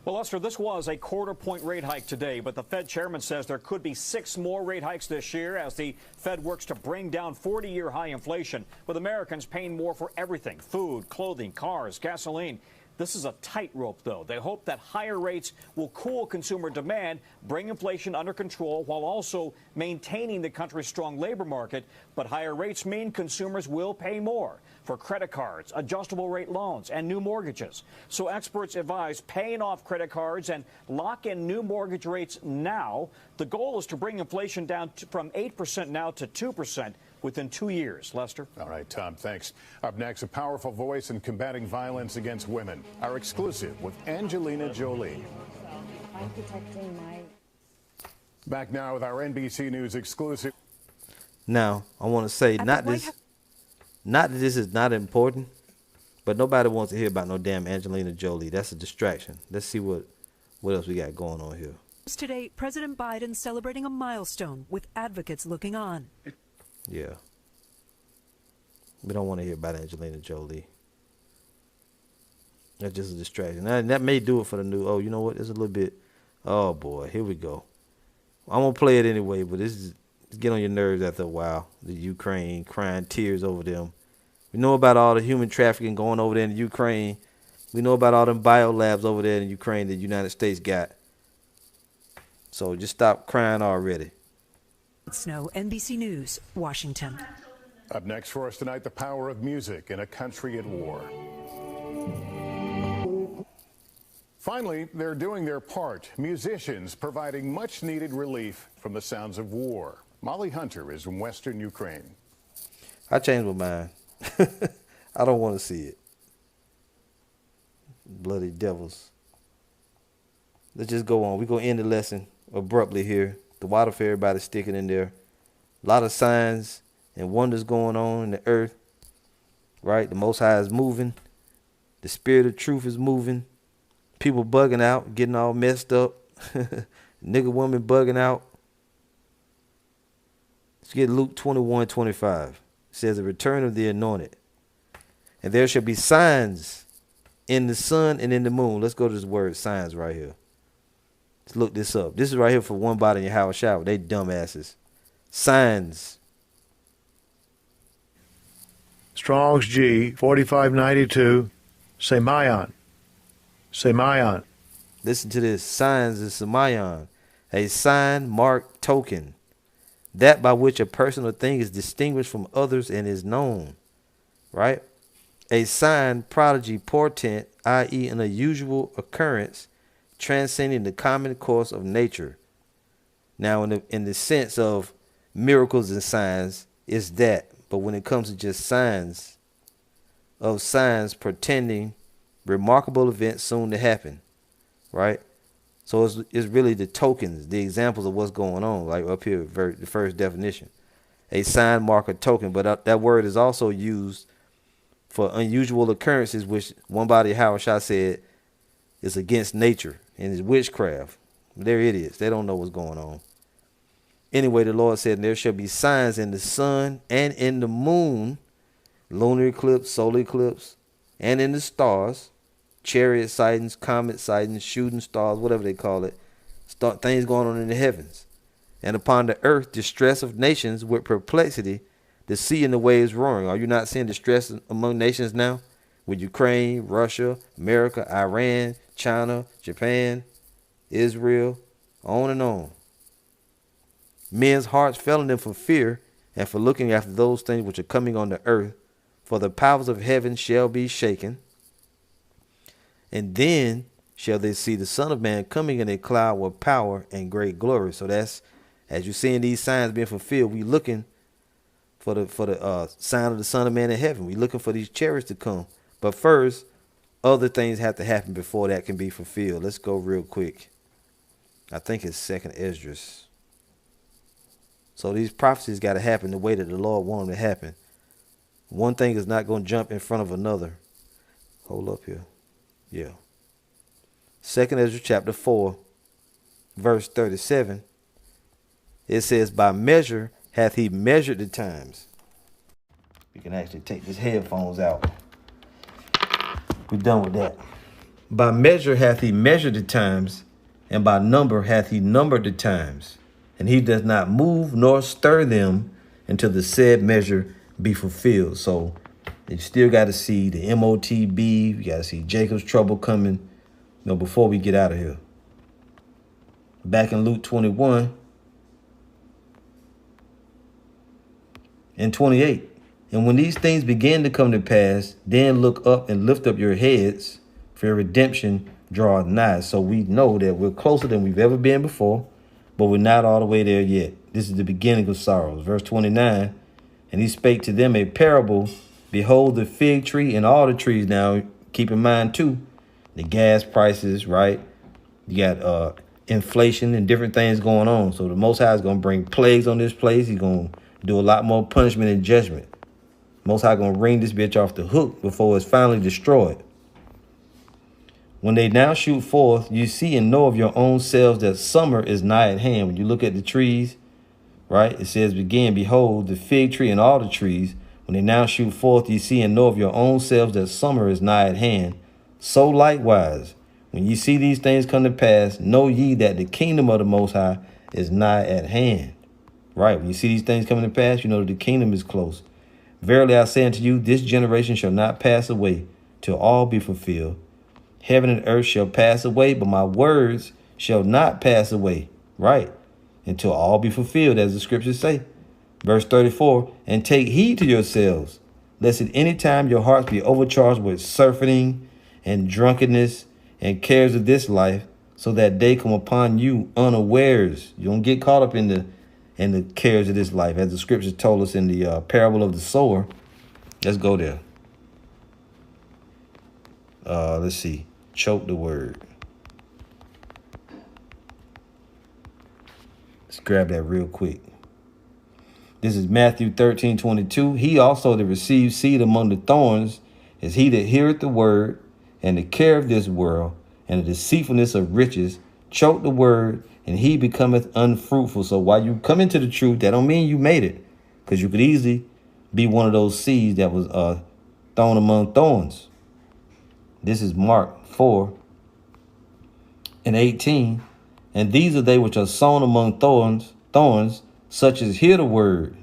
Well, Lester, this was a quarter-point rate hike today, but the Fed chairman says there could be 6 more rate hikes this year as the Fed works to bring down 40-year high inflation, with Americans paying more for everything: food, clothing, cars, gasoline. This is a tightrope, though. They hope that higher rates will cool consumer demand, bring inflation under control, while also maintaining the country's strong labor market. But higher rates mean consumers will pay more for credit cards, adjustable rate loans, and new mortgages. So experts advise paying off credit cards and lock in new mortgage rates now. The goal is to bring inflation down from 8% now to 2% within 2 years. Lester? All right, Tom, thanks. Up next, a powerful voice in combating violence against women. Our exclusive with Angelina Jolie. Back now with our NBC News exclusive. Now, I want to say, not that this is not important, but nobody wants to hear about no damn Angelina Jolie. That's a distraction. Let's see what else we got going on here. Today, President Biden celebrating a milestone with advocates looking on. Yeah. We don't want to hear about Angelina Jolie. That's just a distraction. That may do it for the new. Oh, you know what? It's a little bit. Oh, boy. Here we go. I'm going to play it anyway, but this is get on your nerves after a while. The Ukraine crying tears over them. We know about all the human trafficking going over there in Ukraine. We know about all them biolabs over there in Ukraine that the United States got. So just stop crying already. Snow, NBC News, Washington. Up next for us tonight, the power of music in a country at war. Finally, they're doing their part. Musicians providing much-needed relief from the sounds of war. Molly Hunter is in western Ukraine. I changed my mind. I don't want to see it. Bloody devils. Let's just go on. We're going to end the lesson abruptly here. The water for everybody sticking in there. A lot of signs and wonders going on in the earth. Right? The Most High is moving. The spirit of truth is moving. People bugging out, getting all messed up. Nigga woman bugging out. Let's get Luke 21:25. It says, the return of the anointed. And there shall be signs in the sun and in the moon. Let's go to this word signs right here. Let's look this up. This is right here for one body in your house shower. They dumbasses. Signs. Strong's G 4592. Semayon. Semayon. Listen to this. Signs is Semayon. A sign, mark, token. That by which a person or thing is distinguished from others and is known. Right? A sign, prodigy, portent, i.e. an unusual occurrence transcending the common course of nature. Now, in the sense of miracles and signs, it's that. But when it comes to just signs, of signs pretending remarkable events soon to happen, right? So it's really the tokens, the examples of what's going on, like up here, the first definition. A sign, mark, or token. But that word is also used for unusual occurrences, which one body Howard Shah said is against nature and is witchcraft. They're idiots. They don't know what's going on. Anyway, the Lord said, there shall be signs in the sun and in the moon, lunar eclipse, solar eclipse, and in the stars, chariot sightings, comet sightings, shooting stars, whatever they call it, things going on in the heavens. And upon the earth, distress of nations with perplexity, the sea and the waves roaring. Are you not seeing distress among nations now? With Ukraine, Russia, America, Iran, China, Japan, Israel, on and on. Men's hearts failing them for fear and for looking after those things which are coming on the earth, for the powers of heaven shall be shaken. And then shall they see the Son of Man coming in a cloud with power and great glory. So that's, as you're seeing these signs being fulfilled, we looking for the sign of the Son of Man in heaven. We looking for these chariots to come. But first, other things have to happen before that can be fulfilled. Let's go real quick. I think it's 2nd Esdras. So these prophecies got to happen the way that the Lord wanted them to happen. One thing is not going to jump in front of another. Hold up here. Yeah. 2nd Esdras chapter 4, verse 37. It says, by measure hath he measured the times. We can actually take these headphones out. We're done with that. By measure hath he measured the times, and by number hath he numbered the times. And he does not move nor stir them until the said measure be fulfilled. So you still got to see the MOTB. You got to see Jacob's trouble coming, before we get out of here. Back in Luke 21 and 28. And when these things begin to come to pass, then look up and lift up your heads, for your redemption draweth nigh. So we know that we're closer than we've ever been before, but we're not all the way there yet. This is the beginning of sorrows. Verse 29, and he spake to them a parable. Behold, the fig tree and all the trees. Now, keep in mind, too, the gas prices, right? You got inflation and different things going on. So the Most High is going to bring plagues on this place. He's going to do a lot more punishment and judgment. Most High going to wring this bitch off the hook before it's finally destroyed. When they now shoot forth, you see and know of your own selves that summer is nigh at hand. When you look at the trees, right, it says, begin, behold, the fig tree and all the trees. When they now shoot forth, you see and know of your own selves that summer is nigh at hand. So likewise, when you see these things come to pass, know ye that the kingdom of the Most High is nigh at hand. Right, when you see these things coming to pass, you know that the kingdom is close. Verily I say unto you, this generation shall not pass away till all be fulfilled. Heaven and earth shall pass away, but my words shall not pass away. Right, until all be fulfilled, as the scriptures say. Verse 34, and take heed to yourselves, lest at any time your hearts be overcharged with surfeiting and drunkenness and cares of this life, so that day come upon you unawares. You don't get caught up in the cares of this life, as the scriptures told us in the parable of the sower. Let's go there. Let's see. Choke the word. Let's grab that real quick. This is Matthew 13:22. He also that receives seed among the thorns is he that heareth the word, and the care of this world, and the deceitfulness of riches, choke the word, and he becometh unfruitful. So while you come into the truth, that don't mean you made it, because you could easily be one of those seeds that was thrown among thorns. This is Mark 4:18. And these are they which are sown among thorns, such as hear the word,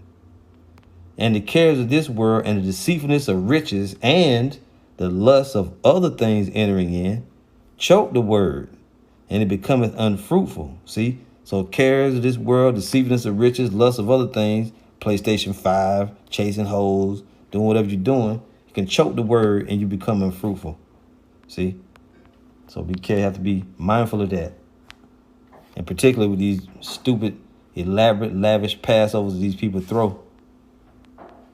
and the cares of this world, and the deceitfulness of riches, and the lust of other things entering in, choke the word, and it becometh unfruitful. See? So cares of this world, deceitfulness of riches, lust of other things, PlayStation 5, chasing hoes, doing whatever you're doing, you can choke the word and you become unfruitful. See? So be careful, have to be mindful of that. And particularly with these stupid, elaborate, lavish Passovers these people throw.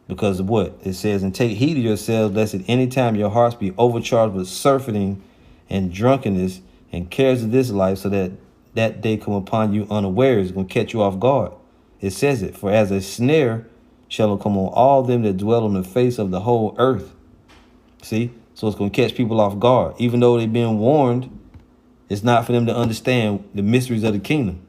Because of what? It says, and take heed of yourselves, lest at any time your hearts be overcharged with surfeiting and drunkenness and cares of this life, so that that day come upon you unawares. It's going to catch you off guard. It says it, for as a snare shall it come on all them that dwell on the face of the whole earth. See? So it's going to catch people off guard. Even though they've been warned, it's not for them to understand the mysteries of the kingdom.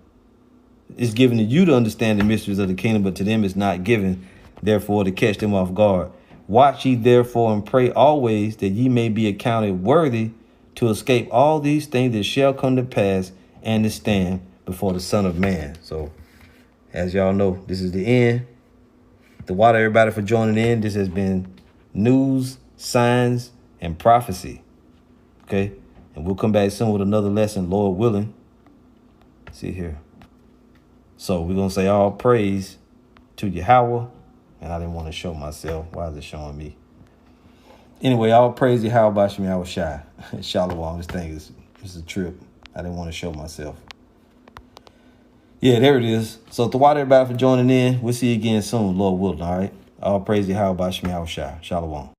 It's given to you to understand the mysteries of the kingdom, but to them it's not given, therefore, to catch them off guard. Watch ye therefore and pray always, that ye may be accounted worthy to escape all these things that shall come to pass, and to stand before the Son of Man. So, as y'all know, this is the end. To water everybody for joining in. This has been News, Signs, and Prophecy. Okay? And we'll come back soon with another lesson, Lord willing. Let's see here. So we're going to say all praise to Yahweh. And I didn't want to show myself. Why is it showing me? Anyway, all praise Yahweh Bashim Yahweh Shai. Shalom. This thing is a trip. I didn't want to show myself. Yeah, there it is. So to water everybody for joining in. We'll see you again soon, Lord willing. All right. All praise Yahweh Bashim Yahweh Shai. Shalom.